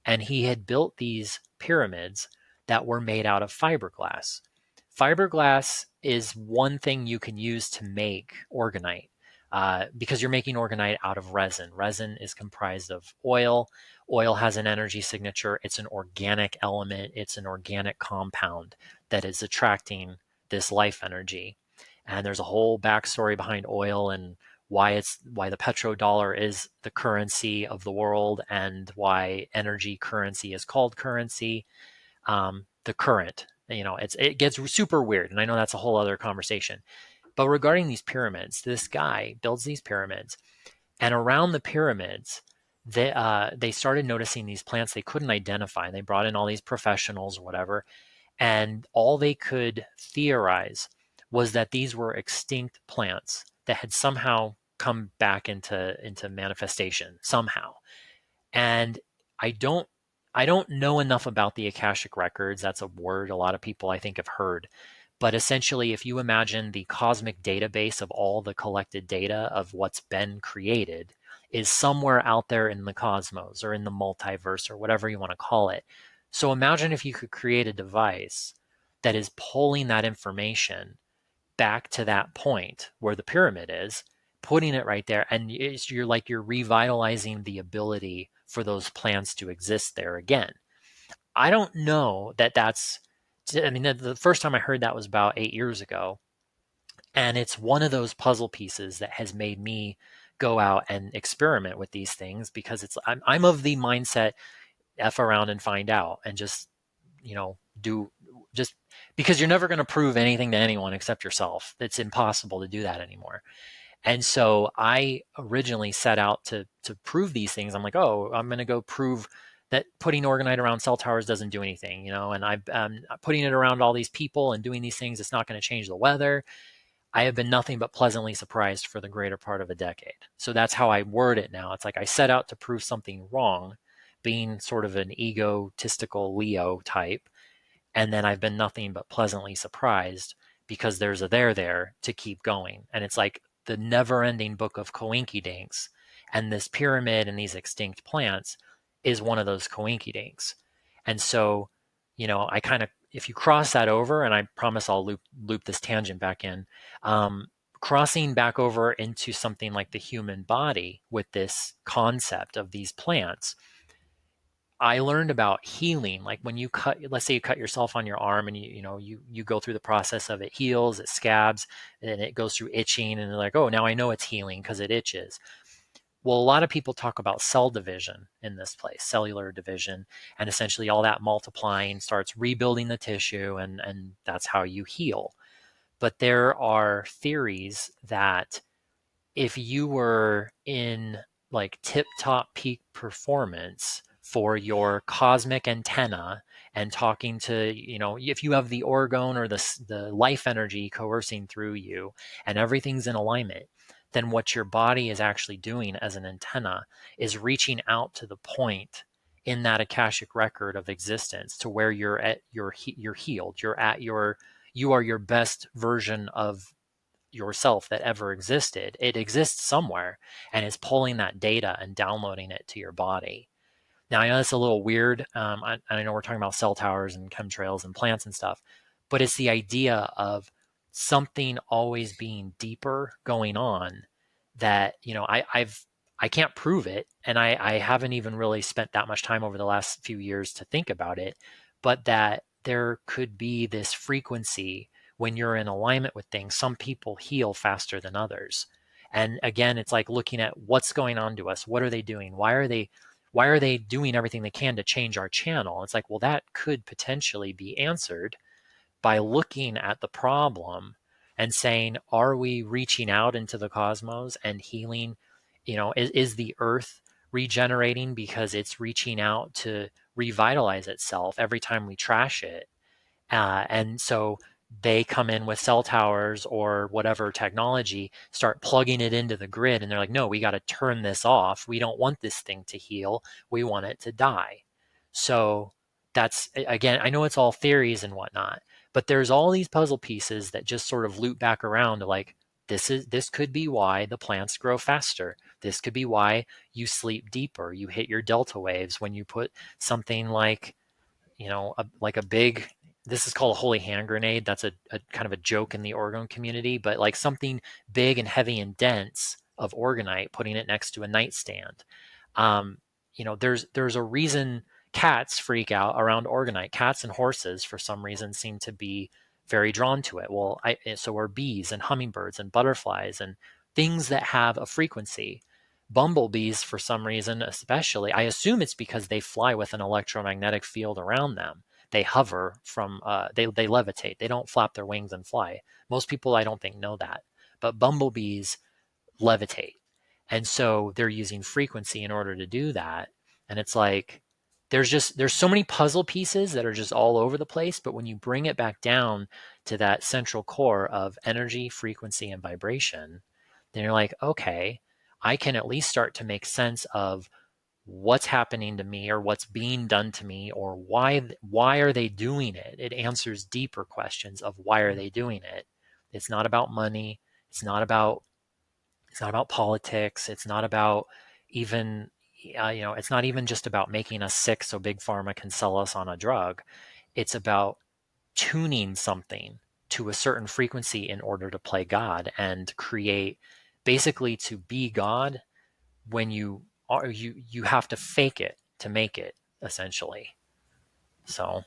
S2: And he had built these pyramids that were made out of fiberglass. Fiberglass is one thing you can use to make orgonite, because you're making orgonite out of resin. Resin is comprised of oil. Oil has an energy signature. It's an organic element. It's an organic compound that is attracting this life energy. And there's a whole backstory behind oil and why the petrodollar is the currency of the world and why energy currency is called currency. The current, it gets super weird, and I know that's a whole other conversation. But regarding these pyramids, this guy builds these pyramids, and around the pyramids, they started noticing these plants they couldn't identify. They brought in all these professionals or whatever, and all they could theorize was that these were extinct plants that had somehow come back into manifestation somehow. And I don't I don't know enough about the Akashic records. That's a word a lot of people I think have heard. But essentially, if you imagine the cosmic database of all the collected data of what's been created is somewhere out there in the cosmos or in the multiverse or whatever you want to call it. So imagine if you could create a device that is pulling that information back to that point where the pyramid is, putting it right there, and you're revitalizing the ability for those plants to exist there again. I don't know that that's. I mean, the first time I heard that was about 8 years ago, and it's one of those puzzle pieces that has made me go out and experiment with these things because I'm of the mindset f around and find out and just do just because you're never going to prove anything to anyone except yourself. It's impossible to do that anymore. And so I originally set out to prove these things. I'm like, oh, I'm going to go prove that putting Orgonite around cell towers doesn't do anything, and I'm putting it around all these people and doing these things. It's not going to change the weather. I have been nothing but pleasantly surprised for the greater part of a decade. So that's how I word it now. It's like I set out to prove something wrong, being sort of an egotistical Leo type, and then I've been nothing but pleasantly surprised because there's a there to keep going. And it's like the never ending book of coinky dinks. And this pyramid and these extinct plants is one of those coinky dinks. And so, I kind of, if you cross that over, and I promise I'll loop this tangent back in, crossing back over into something like the human body with this concept of these plants, I learned about healing. Like when you let's say you cut yourself on your arm and you go through the process of it heals, it scabs, and it goes through itching, and they're like, oh, now I know it's healing because it itches. Well, a lot of people talk about cell division in this place, cellular division, and essentially all that multiplying starts rebuilding the tissue, and that's how you heal. But there are theories that if you were in like tip top peak performance for your cosmic antenna and talking to, if you have the orgone or the life energy coercing through you and everything's in alignment, then what your body is actually doing as an antenna is reaching out to the point in that Akashic record of existence to where you're healed. You are your best version of yourself that ever existed. It exists somewhere and it's pulling that data and downloading it to your body. Now, I know that's a little weird. I know we're talking about cell towers and chemtrails and plants and stuff, but it's the idea of something always being deeper going on that, I can't prove it, and I haven't even really spent that much time over the last few years to think about it, but that there could be this frequency when you're in alignment with things. Some people heal faster than others. And again, it's like looking at what's going on to us. What are they doing? Why are they doing everything they can to change our channel? It's like, well, that could potentially be answered by looking at the problem and saying, are we reaching out into the cosmos and healing? Is the earth regenerating because it's reaching out to revitalize itself every time we trash it? And so they come in with cell towers or whatever technology, start plugging it into the grid, and they're like, no, we got to turn this off. We don't want this thing to heal. We want it to die. So that's, again, I know it's all theories and whatnot, but there's all these puzzle pieces that just sort of loop back around to like, this could be why the plants grow faster. This could be why you sleep deeper. You hit your delta waves when you put something like, like a big, this is called a holy hand grenade. That's a kind of a joke in the Orgone community, but like something big and heavy and dense of Orgonite, putting it next to a nightstand. Um, there's a reason cats freak out around Orgonite. Cats and horses, for some reason, seem to be very drawn to it. Well, so are bees and hummingbirds and butterflies and things that have a frequency. Bumblebees, for some reason, especially, I assume it's because they fly with an electromagnetic field around them. They hover from, they levitate. They don't flap their wings and fly. Most people, I don't think, know that. But bumblebees levitate. And so they're using frequency in order to do that. And it's like, there's so many puzzle pieces that are just all over the place. But when you bring it back down to that central core of energy, frequency, and vibration, then you're like, okay, I can at least start to make sense of what's happening to me or what's being done to me, or why are they doing it. It answers deeper questions of why are they doing it. It's not about money. It's not about politics. It's not about even, it's not even just about making us sick so big pharma can sell us on a drug. It's about tuning something to a certain frequency in order to play God and create, basically to be God. When you have to fake it to make it, essentially. So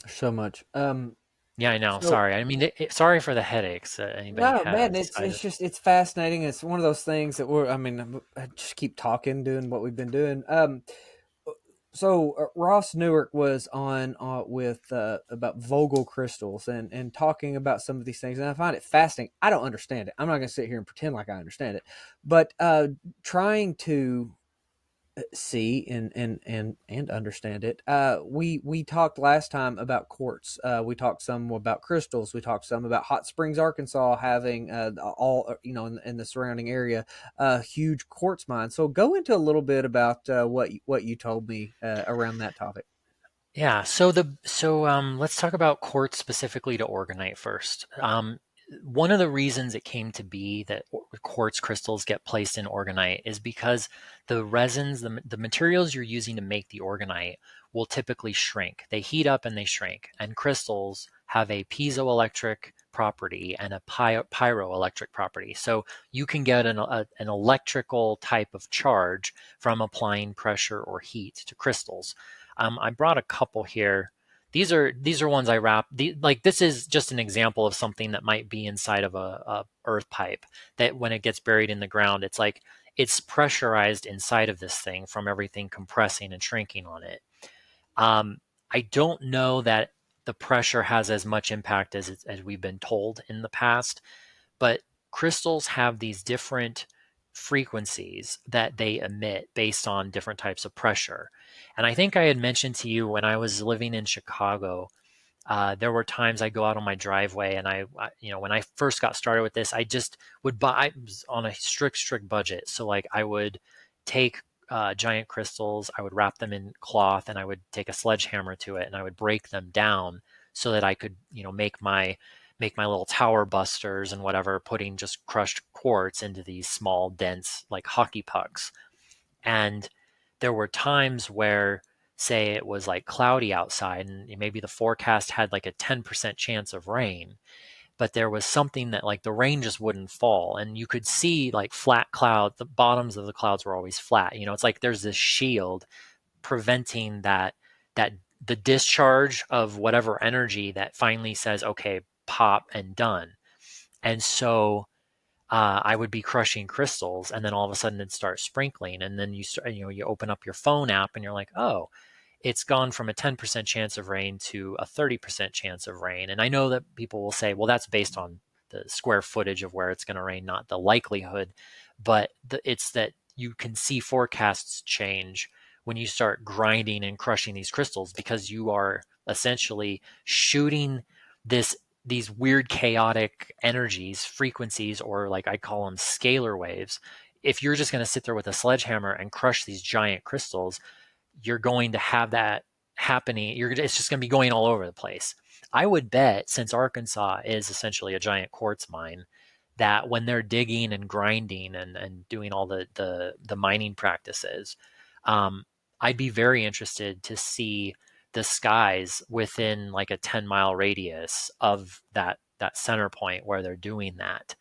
S1: So much.
S2: yeah, I know.
S1: So
S2: Sorry. I mean, sorry for the headaches that anybody
S1: no, man,
S2: has.
S1: it's just it's fascinating. It's one of those things that we're. I mean, I just keep talking, doing what we've been doing. So Ross Newark was on with about Vogel crystals and talking about some of these things, and I find it fascinating. I don't understand it. I'm not going to sit here and pretend like I understand it, but trying to see and understand it. We talked last time about quartz. We talked some about crystals. We talked some about Hot Springs, Arkansas, having all in the surrounding area, huge quartz mine. So go into a little bit about what you told me around that topic.
S2: Yeah. Let's talk about quartz specifically to Orgonite first. One of the reasons it came to be that quartz crystals get placed in Orgonite is because the resins, the materials you're using to make the Orgonite will typically shrink. They heat up and they shrink. And crystals have a piezoelectric property and a pyroelectric property. So you can get an electrical type of charge from applying pressure or heat to crystals. I brought a couple here. These are ones I wrap. Like, this is just an example of something that might be inside of a earth pipe. That when it gets buried in the ground, it's like it's pressurized inside of this thing from everything compressing and shrinking on it. Um, I don't know that the pressure has as much impact as we've been told in the past, but crystals have these different frequencies that they emit based on different types of pressure. And I think I had mentioned to you when I was living in Chicago, there were times I go out on my driveway and when I first got started with this, I just would buy, I was on a strict budget. So like I would take giant crystals, I would wrap them in cloth, and I would take a sledgehammer to it and I would break them down so that I could, make my little tower busters and whatever, putting just crushed quartz into these small, dense, like hockey pucks. And there were times where, say, it was like cloudy outside and maybe the forecast had like a 10% chance of rain. but there was something that like the rain just wouldn't fall, and you could see like flat clouds. The bottoms of the clouds were always flat. It's like there's this shield preventing that the discharge of whatever energy that finally says, okay, pop and done. And so I would be crushing crystals, and then all of a sudden it'd start sprinkling, and then you open up your phone app, and you're like, oh, it's gone from a 10% chance of rain to a 30% chance of rain. And I know that people will say, well, that's based on the square footage of where it's going to rain, not the likelihood. But it's that you can see forecasts change when you start grinding and crushing these crystals, because you are essentially shooting this these weird chaotic energies, frequencies, or like I call them scalar waves. If you're just going to sit there with a sledgehammer and crush these giant crystals, you're going to have that happening. It's just going to be going all over the place. I would bet, since Arkansas is essentially a giant quartz mine, that when they're digging and grinding and doing all the mining practices, I'd be very interested to see the skies within like a 10-mile radius of that center point where they're doing that,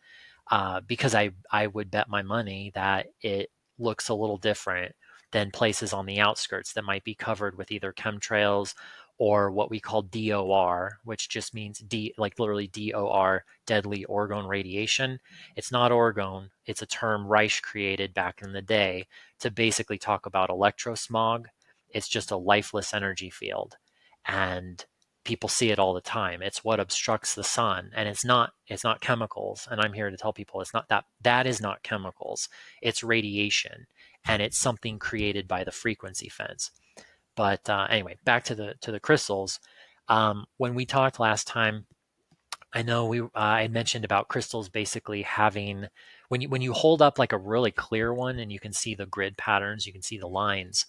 S2: because I would bet my money that it looks a little different than places on the outskirts that might be covered with either chemtrails or what we call DOR, which just means like literally DOR, deadly orgone radiation. It's not orgone, it's a term Reich created back in the day to basically talk about electrosmog. It's just a lifeless energy field. And people see it all the time. It's what obstructs the sun, and it's not chemicals. And I'm here to tell people it's not that is not chemicals. It's radiation, and it's something created by the frequency fence. But anyway, back to the crystals. When we talked last time, I know I mentioned about crystals basically having, when you hold up like a really clear one and you can see the grid patterns, you can see the lines.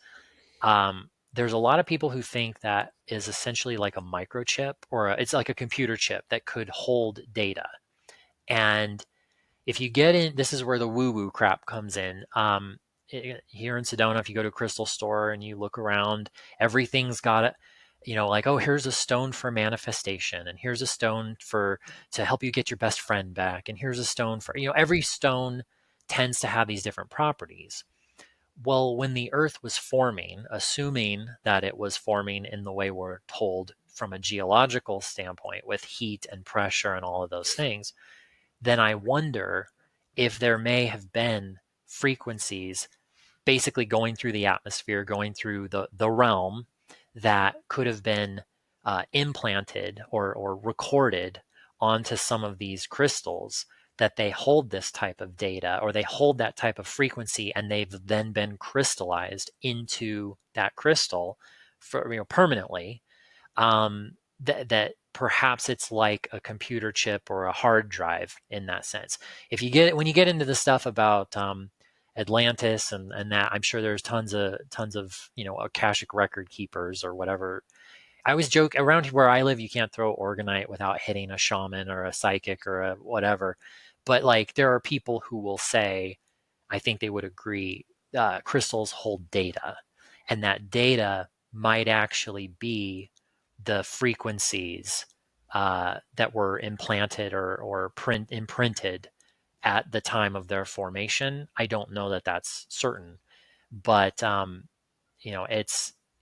S2: There's a lot of people who think that is essentially like a microchip, or it's like a computer chip that could hold data. And if you get in, this is where the woo woo crap comes in. Here in Sedona, if you go to a crystal store and you look around, everything's got it. Like, oh, here's a stone for manifestation, and here's a stone to help you get your best friend back, and here's a stone for, every stone tends to have these different properties. Well, when the Earth was forming, assuming that it was forming in the way we're told from a geological standpoint with heat and pressure and all of those things, then I wonder if there may have been frequencies basically going through the atmosphere, going through the realm, that could have been implanted or recorded onto some of these crystals, that they hold this type of data, or they hold that type of frequency, and they've then been crystallized into that crystal for, permanently. That perhaps it's like a computer chip or a hard drive in that sense. When you get into the stuff about Atlantis and that, I'm sure there's tons of Akashic record keepers or whatever. I always joke, around where I live, you can't throw Orgonite without hitting a shaman or a psychic or a whatever. But like, there are people who will say, I think they would agree, crystals hold data, and that data might actually be the frequencies that were implanted or imprinted at the time of their formation. I don't know that that's certain, but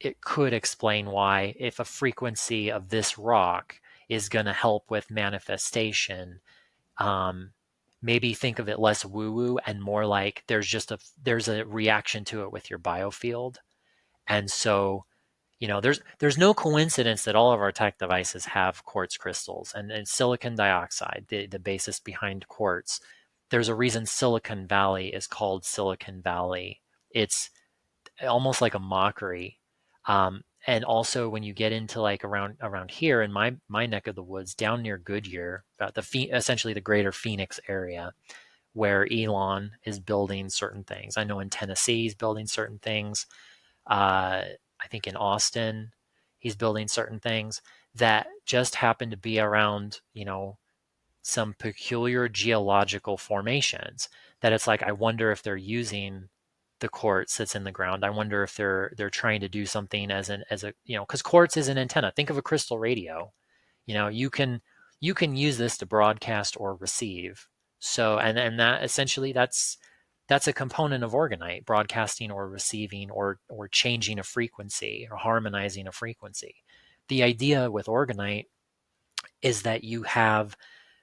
S2: it could explain why, if a frequency of this rock is going to help with manifestation, um, maybe think of it less woo woo and more like there's a reaction to it with your biofield. And so, there's no coincidence that all of our tech devices have quartz crystals, and silicon dioxide, the basis behind quartz. There's a reason Silicon Valley is called Silicon Valley. It's almost like a mockery. And also, when you get into like around here in my neck of the woods, down near Goodyear, about essentially the greater Phoenix area, where Elon is building certain things. I know in Tennessee he's building certain things. I think in Austin he's building certain things that just happen to be around, some peculiar geological formations, that it's like, I wonder if they're using the quartz that's in the ground. I wonder if they're trying to do something as a, because quartz is an antenna. Think of a crystal radio. You can you can use this to broadcast or receive. So, and that essentially that's a component of Orgonite, broadcasting or receiving or changing a frequency or harmonizing a frequency. The idea with Orgonite is that you have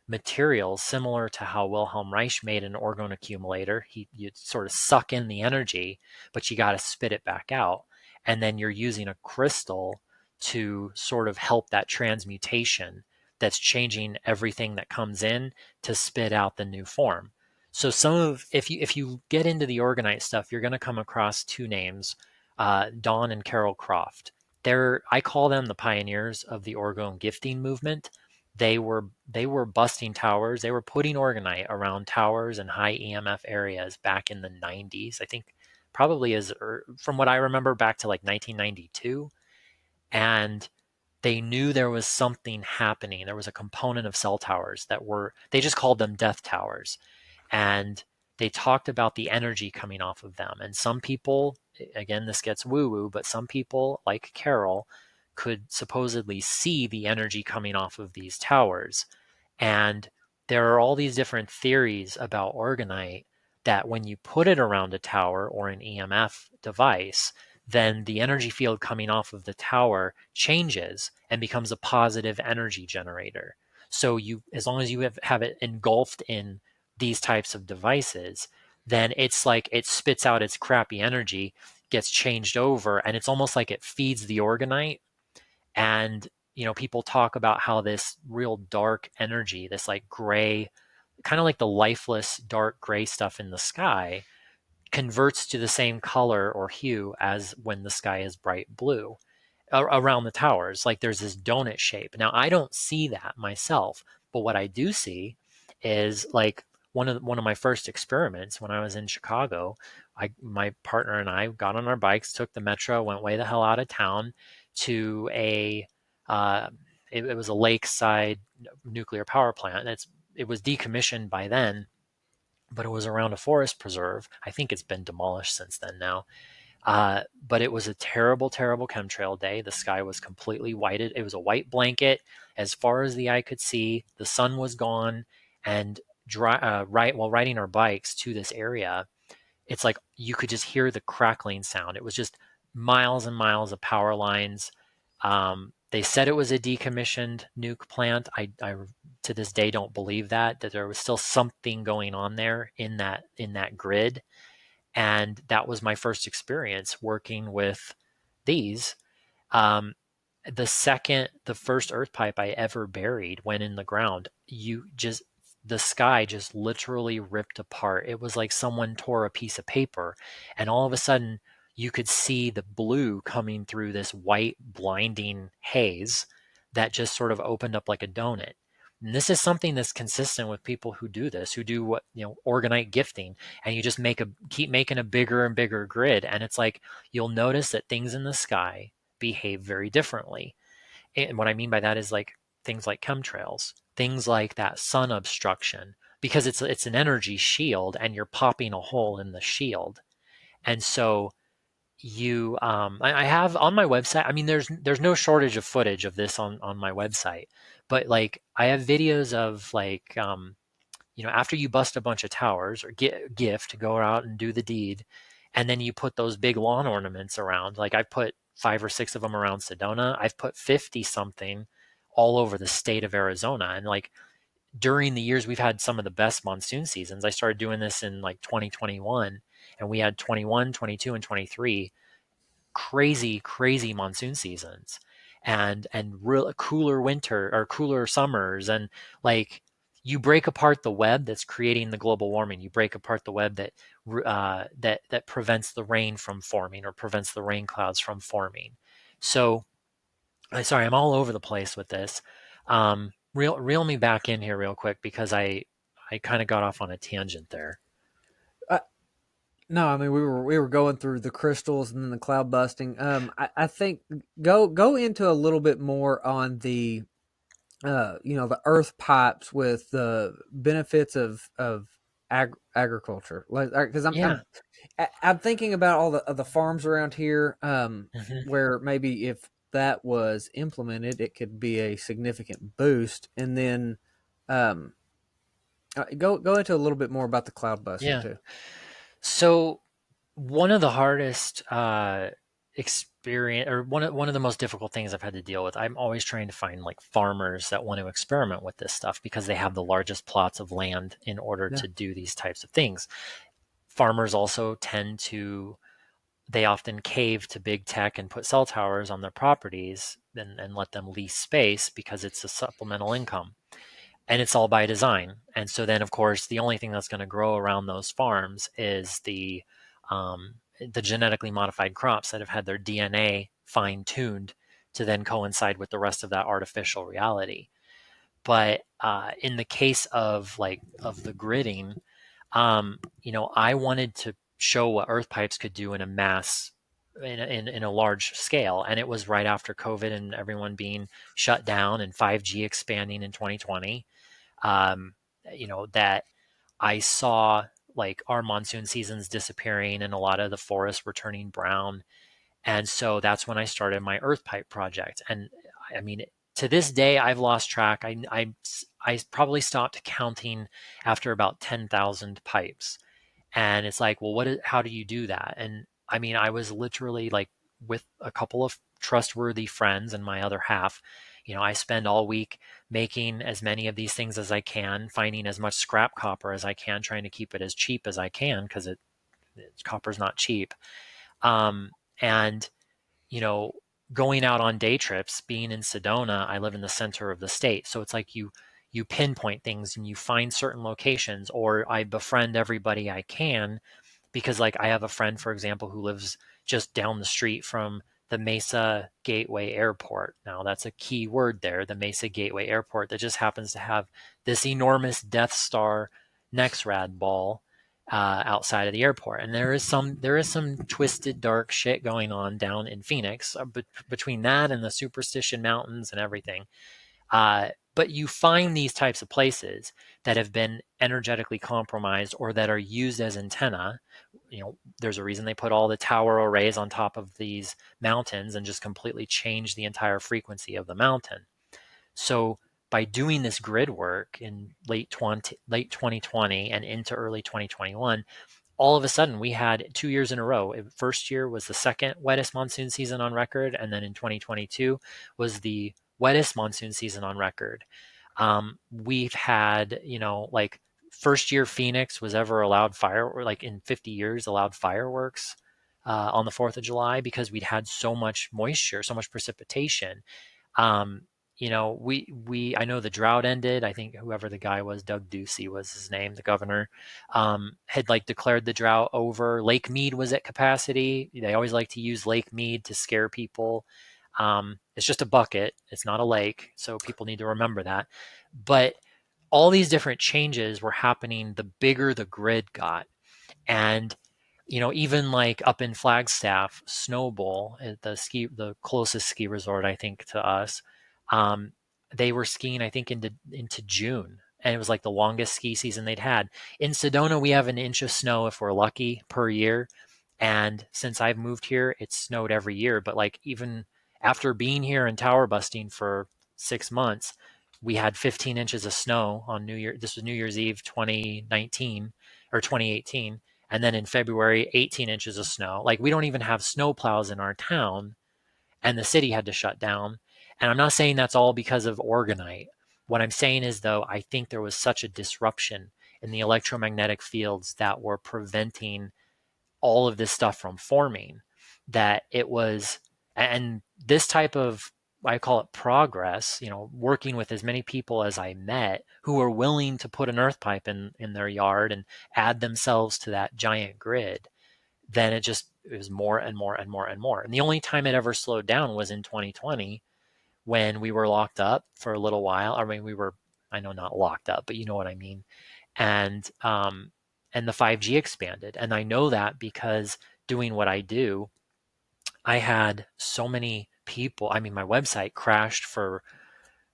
S2: materials similar to how Wilhelm Reich made an orgone accumulator. You sort of suck in the energy, but you got to spit it back out. And then you're using a crystal to sort of help that transmutation that's changing everything that comes in to spit out the new form. So if you get into the Orgonite stuff, you're going to come across two names, Don and Carol Croft. I call them the pioneers of the orgone gifting movement. They were busting towers. They were putting Orgonite around towers and high EMF areas back in the 90s. I think probably from what I remember back to like 1992. And they knew there was something happening. There was a component of cell towers they just called them death towers. And they talked about the energy coming off of them. And some people, again, this gets woo woo, but some people, like Carol, could supposedly see the energy coming off of these towers. And there are all these different theories about Orgonite that when you put it around a tower or an EMF device, then the energy field coming off of the tower changes and becomes a positive energy generator. So as long as you have it engulfed in these types of devices, then it's like it spits out its crappy energy, gets changed over, and it's almost like it feeds the Orgonite. And people talk about how this real dark energy, this like gray, kind of like the lifeless dark gray stuff in the sky, converts to the same color or hue as when the sky is bright blue around the towers. Like there's this donut shape. Now I don't see that myself, but what I do see is like one of my first experiments when I was in Chicago. My partner and I got on our bikes, took the metro, went way the hell out of town to uh, it was a lakeside nuclear power plant. It was decommissioned by then, but it was around a forest preserve. I think it's been demolished since then now. But it was a terrible, terrible chemtrail day. The sky was completely whited. It was a white blanket as far as the eye could see. The sun was gone, and while riding our bikes to this area, it's like you could just hear the crackling sound. It was just miles and miles of power lines. They said it was a decommissioned nuke plant. I to this day don't believe that there was still something going on there in that grid. And that was my first experience working with these. Um, the first earth pipe I ever buried went in the ground. The sky just literally ripped apart. It was like someone tore a piece of paper, and all of a sudden you could see the blue coming through this white blinding haze that just sort of opened up like a donut. And this is something that's consistent with people who do this, who do what, Orgonite gifting, and you just keep making a bigger and bigger grid. And it's like, you'll notice that things in the sky behave very differently. And what I mean by that is like things like chemtrails, things like that sun obstruction, because it's an energy shield and you're popping a hole in the shield. And so I have on my website, I mean, there's no shortage of footage of this on my website, but like I have videos of like after you bust a bunch of towers or gift, go out and do the deed, and then you put those big lawn ornaments around. Like I've put 5 or 6 of them around Sedona. I've put 50 something all over the state of Arizona. And like during the years we've had some of the best monsoon seasons. I started doing this in like 2021, and we had 21, 22, and 23 crazy, crazy monsoon seasons, and real cooler winter or cooler summers. And like you break apart the web that's creating the global warming. You break apart the web that prevents the rain from forming or prevents the rain clouds from forming. So sorry, I'm all over the place with this. Reel me back in here real quick because I kind of got off on a tangent there.
S1: Uh, no, I mean we were going through the crystals and then the cloud busting. I think go into a little bit more on the the earth pipes with the benefits of agriculture. Like, because I'm thinking about all the farms around here,
S2: Hmm.
S1: where maybe if that was implemented, it could be a significant boost. And then um, go into a little bit more about the cloud busting
S2: Yeah.
S1: too.
S2: So one of the hardest experience, or one of the most difficult things I've had to deal with, I'm always trying to find like farmers that want to experiment with this stuff because they have the largest plots of land in order
S1: Yeah.
S2: to do these types of things. Farmers also they often cave to big tech and put cell towers on their properties and let them lease space because it's a supplemental income. And it's all by design. And so then, of course, the only thing that's going to grow around those farms is the genetically modified crops that have had their DNA fine tuned to then coincide with the rest of that artificial reality. But in the case of the gridding, I wanted to show what earth pipes could do in a mass, in a large scale, and it was right after COVID and everyone being shut down and 5G expanding in 2020. Um, that I saw like our monsoon seasons disappearing and a lot of the forests were turning brown, and so that's when I started my earth pipe project. And I mean, to this day, I've lost track. I probably stopped counting after about 10,000 pipes. And it's like, well, how do you do that? And I mean, I was literally like with a couple of trustworthy friends and my other half. I spend all week making as many of these things as I can, finding as much scrap copper as I can, trying to keep it as cheap as I can because copper's not cheap. And you know, going out on day trips, being in Sedona, I live in the center of the state. So it's like you pinpoint things and you find certain locations, or I befriend everybody I can because like I have a friend, for example, who lives just down the street from the Mesa Gateway Airport. Now that's a key word there, the Mesa Gateway Airport, that just happens to have this enormous Death Star Nexrad ball outside of the airport. And there is some twisted dark shit going on down in Phoenix, between that and the Superstition Mountains and everything. But you find these types of places that have been energetically compromised or that are used as antenna. There's a reason they put all the tower arrays on top of these mountains and just completely change the entire frequency of the mountain. So by doing this grid work in late 2020 and into early 2021, all of a sudden we had 2 years in a row. First year was the second wettest monsoon season on record, and then in 2022 was the wettest monsoon season on record. We've had, like first year Phoenix was ever allowed or like in 50 years allowed fireworks on the 4th of July because we'd had so much moisture, so much precipitation. um, we I know the drought ended. I think whoever the guy was, Doug Ducey was his name, the governor, had like declared the drought over. Lake Mead was at capacity. They always like to use Lake Mead to scare people. It's just a bucket. It's not a lake, so people need to remember that. But all these different changes were happening the bigger the grid got. And even like up in Flagstaff, Snowbowl, the closest ski resort I think to us, um, they were skiing I think into June, and it was like the longest ski season they'd had. In Sedona, we have an inch of snow if we're lucky per year, and since I've moved here, it's snowed every year. But like even after being here and tower busting for 6 months, we had 15 inches of snow on New Year. This was New Year's Eve 2019 or 2018. And then in February, 18 inches of snow. Like we don't even have snow plows in our town, and the city had to shut down. And I'm not saying that's all because of Orgonite. What I'm saying is, though, I think there was such a disruption in the electromagnetic fields that were preventing all of this stuff from forming, that it was, and this type of, I call it progress, working with as many people as I met who were willing to put an earth pipe in their yard and add themselves to that giant grid. Then it was more and more and more and more. And the only time it ever slowed down was in 2020 when we were locked up for a little while. I mean, I know not locked up, but you know what I mean. And the 5G expanded. And I know that because doing what I do, I had so many people. I mean, my website crashed for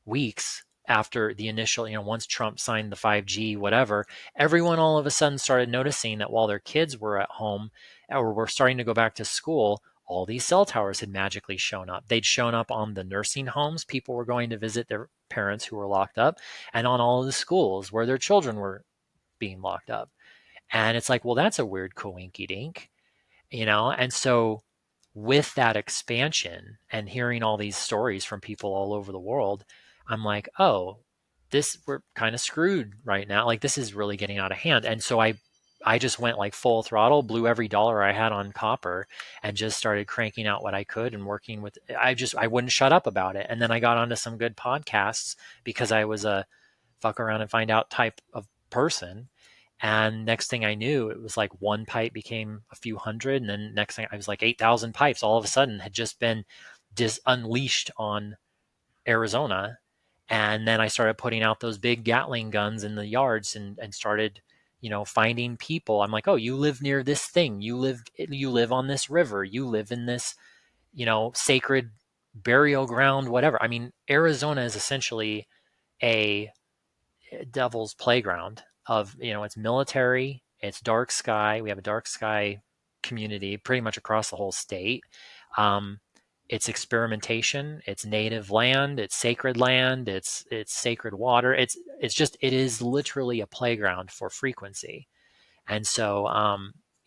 S2: weeks after the initial, once Trump signed the 5G, whatever, everyone all of a sudden started noticing that while their kids were at home or were starting to go back to school, all these cell towers had magically shown up. They'd shown up on the nursing homes. People were going to visit their parents who were locked up, and on all of the schools where their children were being locked up. And it's like, well, that's a weird coinky dink, you know? And so with that expansion and hearing all these stories from people all over the world, I'm like, oh, this, we're kind of screwed right now. Like this is really getting out of hand. And so I just went like full throttle, blew every dollar I had on copper and just started cranking out what I could and working with, I wouldn't shut up about it. And then I got onto some good podcasts because I was a fuck around and find out type of person. And next thing I knew, it was like one pipe became a few hundred. And then next thing I was like 8,000 pipes all of a sudden had just been unleashed on Arizona. And then I started putting out those big Gatling guns in the yards and started, you know, finding people. I'm like, oh, you live near this thing. You live on this river. You live in this, you know, sacred burial ground, whatever. I mean, Arizona is essentially a devil's playground of, you know, it's military, it's dark sky. We have a dark sky community pretty much across the whole state. Um, it's experimentation, it's native land, it's sacred land, it's sacred water. It's just it is literally a playground for frequency. And so,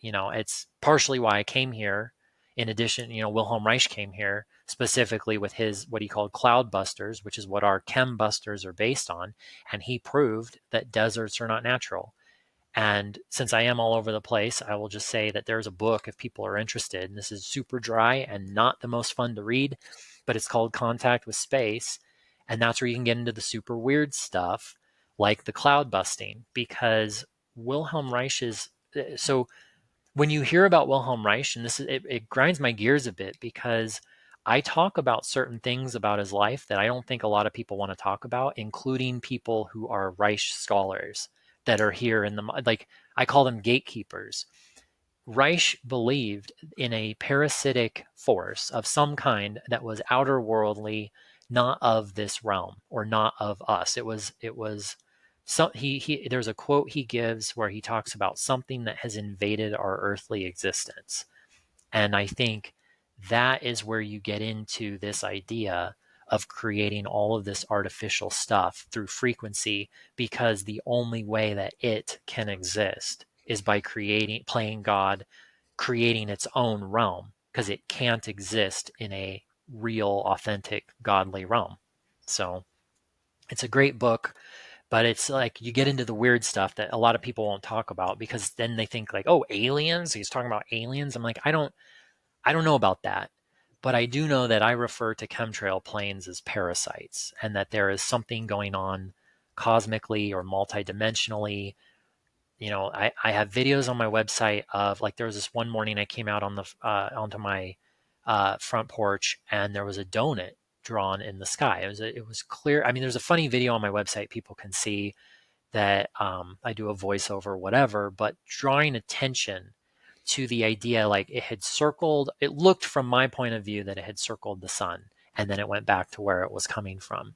S2: you know, it's partially why I came here. In addition, you know, Wilhelm Reich came here specifically with his what he called cloud busters, which is what our chem busters are based on. And he proved that deserts are not natural. And since I am all over the place, I will just say that there's a book if people are interested. And this is super dry and not the most fun to read, but it's called Contact with Space. And that's where you can get into the super weird stuff like the cloud busting because Wilhelm Reich is so when you hear about Wilhelm Reich, and it grinds my gears a bit because I talk about certain things about his life that I don't think a lot of people want to talk about, including people who are Reich scholars that are here in the like I call them gatekeepers. Reich believed in a parasitic force of some kind that was outer worldly, not of this realm or not of us. It was so he there's a quote he gives where he talks about something that has invaded our earthly existence. And I think that is where you get into this idea of creating all of this artificial stuff through frequency because the only way that it can exist is by playing God, creating its own realm because it can't exist in a real, authentic, godly realm. So it's a great book, but it's like you get into the weird stuff that a lot of people won't talk about because then they think like, oh, aliens. He's talking about aliens. I'm like, I don't know about that, but I do know that I refer to chemtrail planes as parasites and that there is something going on cosmically or multidimensionally. You know, I have videos on my website of like there was this one morning I came out on the onto my front porch and there was a donut drawn in the sky. It was clear. I mean, there's a funny video on my website people can see that I do a voiceover, whatever, but drawing attention to the idea like it had circled, it looked from my point of view that it had circled the sun and then it went back to where it was coming from.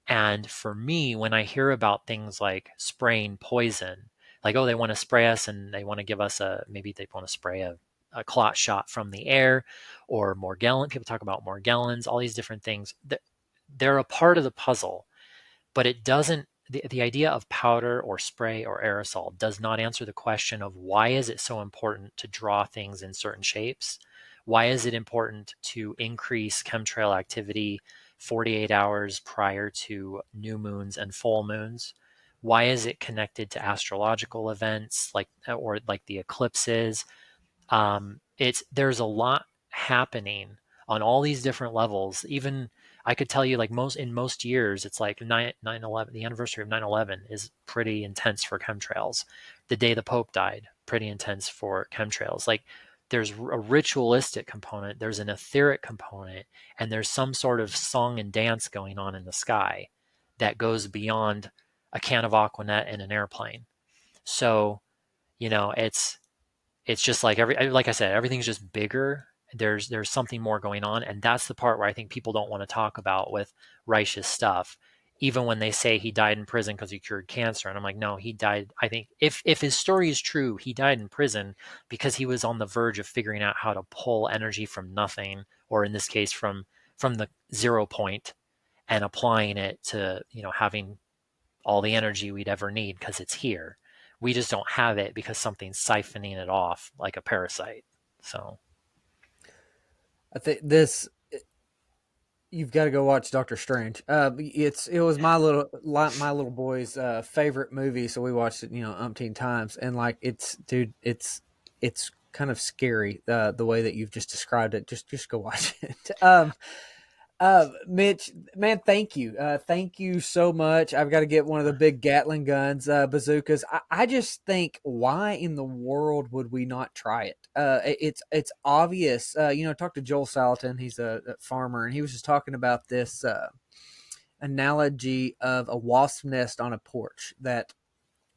S2: And for me, when I hear about things like spraying poison, like, oh, they want to spray us and they want to give us maybe they want to spray a clot shot from the air or Morgellon. People talk about Morgellons, all these different things. They're a part of the puzzle, but it doesn't the idea of powder or spray or aerosol does not answer the question of why is it so important to draw things in certain shapes? Why is it important to increase chemtrail activity 48 hours prior to new moons and full moons? Why is it connected to astrological events like the eclipses? It's there's a lot happening on all these different levels. Even I could tell you like most years, it's like 9/11, the anniversary of 9/11 is pretty intense for chemtrails. The day the Pope died, pretty intense for chemtrails. Like there's a ritualistic component, there's an etheric component, and there's some sort of song and dance going on in the sky that goes beyond a can of Aquanet and an airplane. So, you know, it's just like like I said, everything's just bigger. There's something more going on, and that's the part where I think people don't want to talk about with Reich's stuff even when they say he died in prison because he cured cancer. And I'm like, no, he died. I think if his story is true, he died in prison because he was on the verge of figuring out how to pull energy from nothing, or in this case, from the 0 point, and applying it to, having all the energy we'd ever need because it's here. We just don't have it because something's siphoning it off like a parasite. So,
S1: I think this you've got to go watch Doctor Strange. It was my little boy's favorite movie, so we watched it umpteen times, and like dude, it's kind of scary the way that you've just described it. Just go watch it. Mitch, man, thank you so much. I've got to get one of the big Gatling guns, bazookas. I just think, why in the world would we not try it? It's obvious. Talk to Joel Salatin. He's a farmer, and he was just talking about this analogy of a wasp nest on a porch that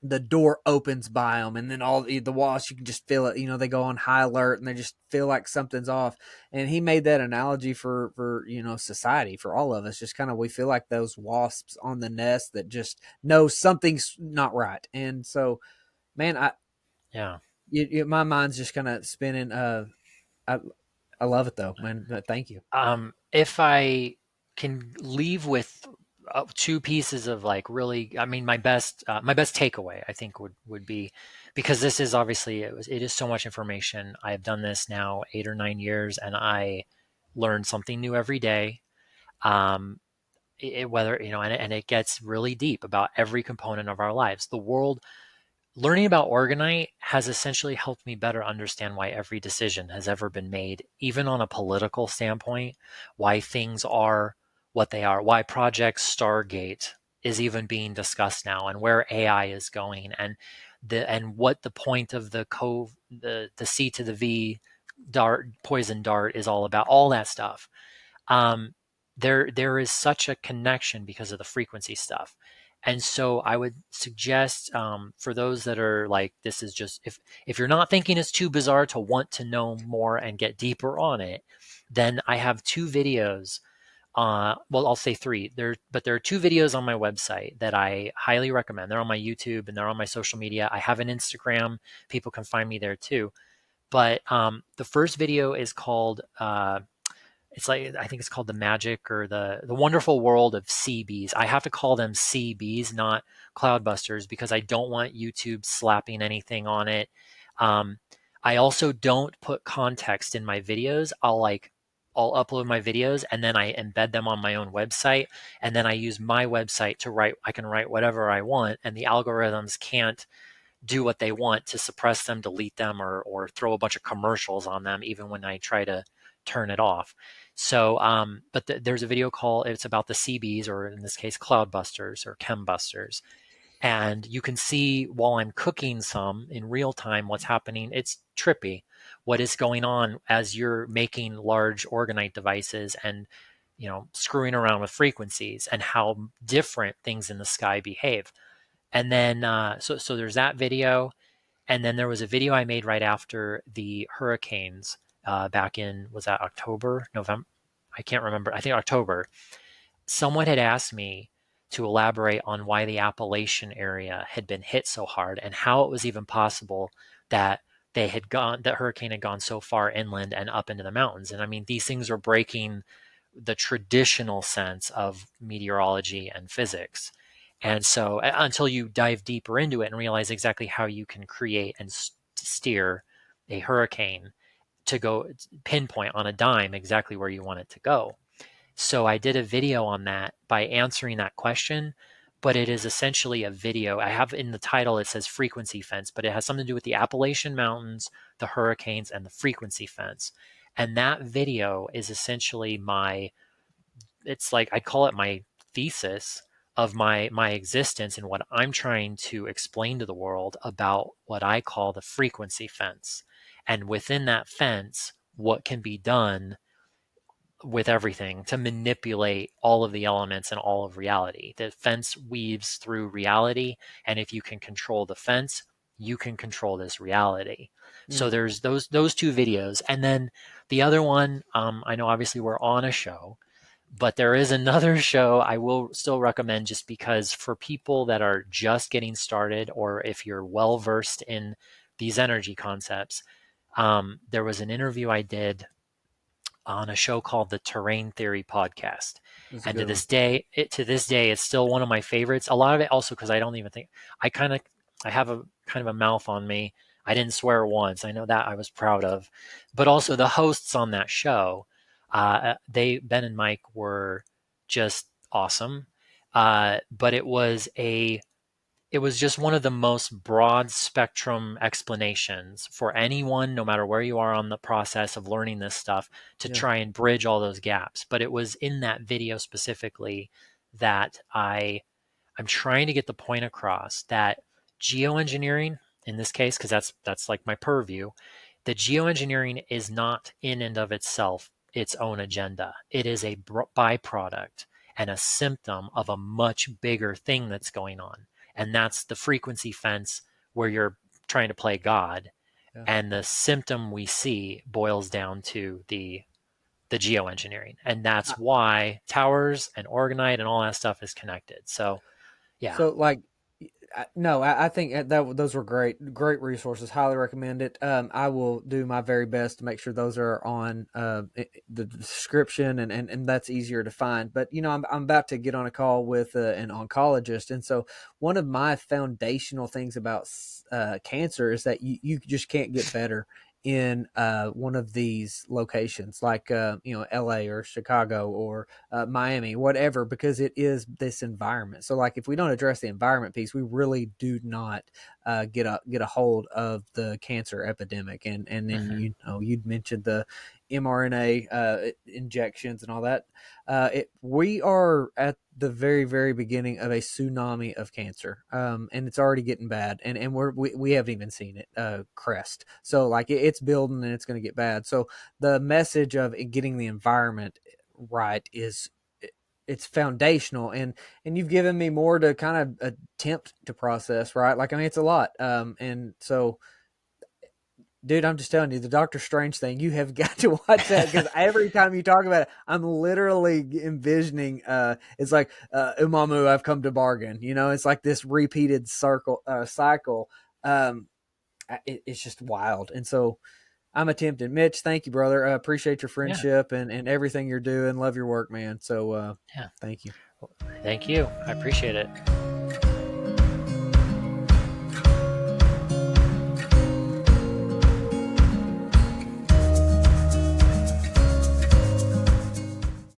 S1: the door opens by them, and then all the wasps, you can just feel it. They go on high alert, and they just feel like something's off. And he made that analogy for society, for all of us. Just kind of, we feel like those wasps on the nest that just know something's not right. And so, man,
S2: yeah.
S1: my mind's just kind of spinning. I I love it though, man. Thank you.
S2: If I can leave with two pieces of like really, I mean, my best takeaway, I think would be, because this is obviously it is so much information. I have done this now 8 or 9 years, and I learn something new every day. Um, whether and it gets really deep about every component of our lives. The world Learning about Orgonite has essentially helped me better understand why every decision has ever been made, even on a political standpoint, why things are what they are, why Project Stargate is even being discussed now, and where AI is going, and what the point of the C to the V poison dart is all about, all that stuff. um, there is such a connection because of the frequency stuff. And so I would suggest, for those that are like, this is just, if you're not thinking it's too bizarre to want to know more and get deeper on it, then I have two videos. Well, I'll say three. But there are two videos on my website that I highly recommend. They're on my YouTube and they're on my social media. I have an Instagram. People can find me there too. But the first video is called it's like, I think it's called the magic or the wonderful world of CBs. I have to call them CBs, not cloudbusters, because I don't want YouTube slapping anything on it. Um, I also don't put context in my videos. I'll upload my videos and then I embed them on my own website, and then I use my website to write. I can write whatever I want, and the algorithms can't do what they want to suppress them, delete them, or throw a bunch of commercials on them, even when I try to turn it off. So, but there's a video called, it's about the CBs, or in this case, cloudbusters or chembusters. And you can see while I'm cooking some in real time what's happening. It's trippy what is going on as you're making large Orgonite devices and screwing around with frequencies, and how different things in the sky behave. And then so there's that video, and then there was a video I made right after the hurricanes, back in, was that October, November? I can't remember. I think October. Someone had asked me to elaborate on why the Appalachian area had been hit so hard, and how it was even possible that that hurricane had gone so far inland and up into the mountains. And I mean, these things are breaking the traditional sense of meteorology and physics. And so, until you dive deeper into it and realize exactly how you can create and steer a hurricane to go pinpoint on a dime exactly where you want it to go. So I did a video on that by answering that question, but it is essentially a video. I have in the title, it says frequency fence, but it has something to do with the Appalachian Mountains, the hurricanes, and the frequency fence. And that video is essentially it's like, I call it my thesis of my existence, and what I'm trying to explain to the world about what I call the frequency fence. And within that fence, what can be done with everything to manipulate all of the elements and all of reality. The fence weaves through reality, and if you can control the fence, you can control this reality. So
S1: Mm.
S2: there's those two videos, and then the other one. I know obviously we're on a show, But there is another show I will still recommend, just because for people that are just getting started, or if you're well versed in these energy concepts, there was an interview I did on a show called the Terrain Theory Podcast.
S1: That's a
S2: And
S1: good one.
S2: to this day, it's still one of my favorites. A lot of it also because I don't even think I kind of I have a kind of a mouth on me. I didn't swear once. I know that I was proud of, but also the hosts on that show, Ben and Mike were just awesome. But it was just one of the most broad spectrum explanations for anyone, no matter where you are on the process of learning this stuff, to
S1: Yeah.
S2: try and bridge all those gaps. But it was in that video specifically that I'm trying to get the point across that geoengineering, in this case, because that's like my purview, the geoengineering is not in and of itself its own agenda. It is a byproduct and a symptom of a much bigger thing that's going on. And that's the frequency fence where you're trying to play God.
S1: Yeah.
S2: And the symptom we see boils down to the geoengineering. And that's why towers and Orgonite and all that stuff is connected. So yeah.
S1: So like, no, I think that those were great resources. Highly recommend it. I will do my very best to make sure those are on the description, and that's easier to find. But I'm about to get on a call with an oncologist, and so one of my foundational things about cancer is that you just can't get better in one of these locations, like LA or Chicago or Miami, whatever, because it is this environment. So like if we don't address the environment piece, we really do not get a hold of the cancer epidemic. And then
S2: Mm-hmm.
S1: you'd mentioned the mRNA injections and all that. We are at the very very beginning of a tsunami of cancer, and it's already getting bad, and we haven't even seen it crest. So like it's building and it's going to get bad. So the message of getting the environment right is it's foundational, and you've given me more to kind of attempt to process, right? Like I mean it's a lot, and so dude, I'm just telling you, the Doctor Strange thing, you have got to watch that, because every time you talk about it, I'm literally envisioning it's like Umamu, I've come to bargain. It's like this repeated cycle. It's just wild. And so I'm attempting. Mitch, thank you, brother. Appreciate your
S2: Yeah.
S1: friendship and everything you're doing. Love your work, man. So
S2: Yeah.
S1: thank you.
S2: Thank you. I appreciate it.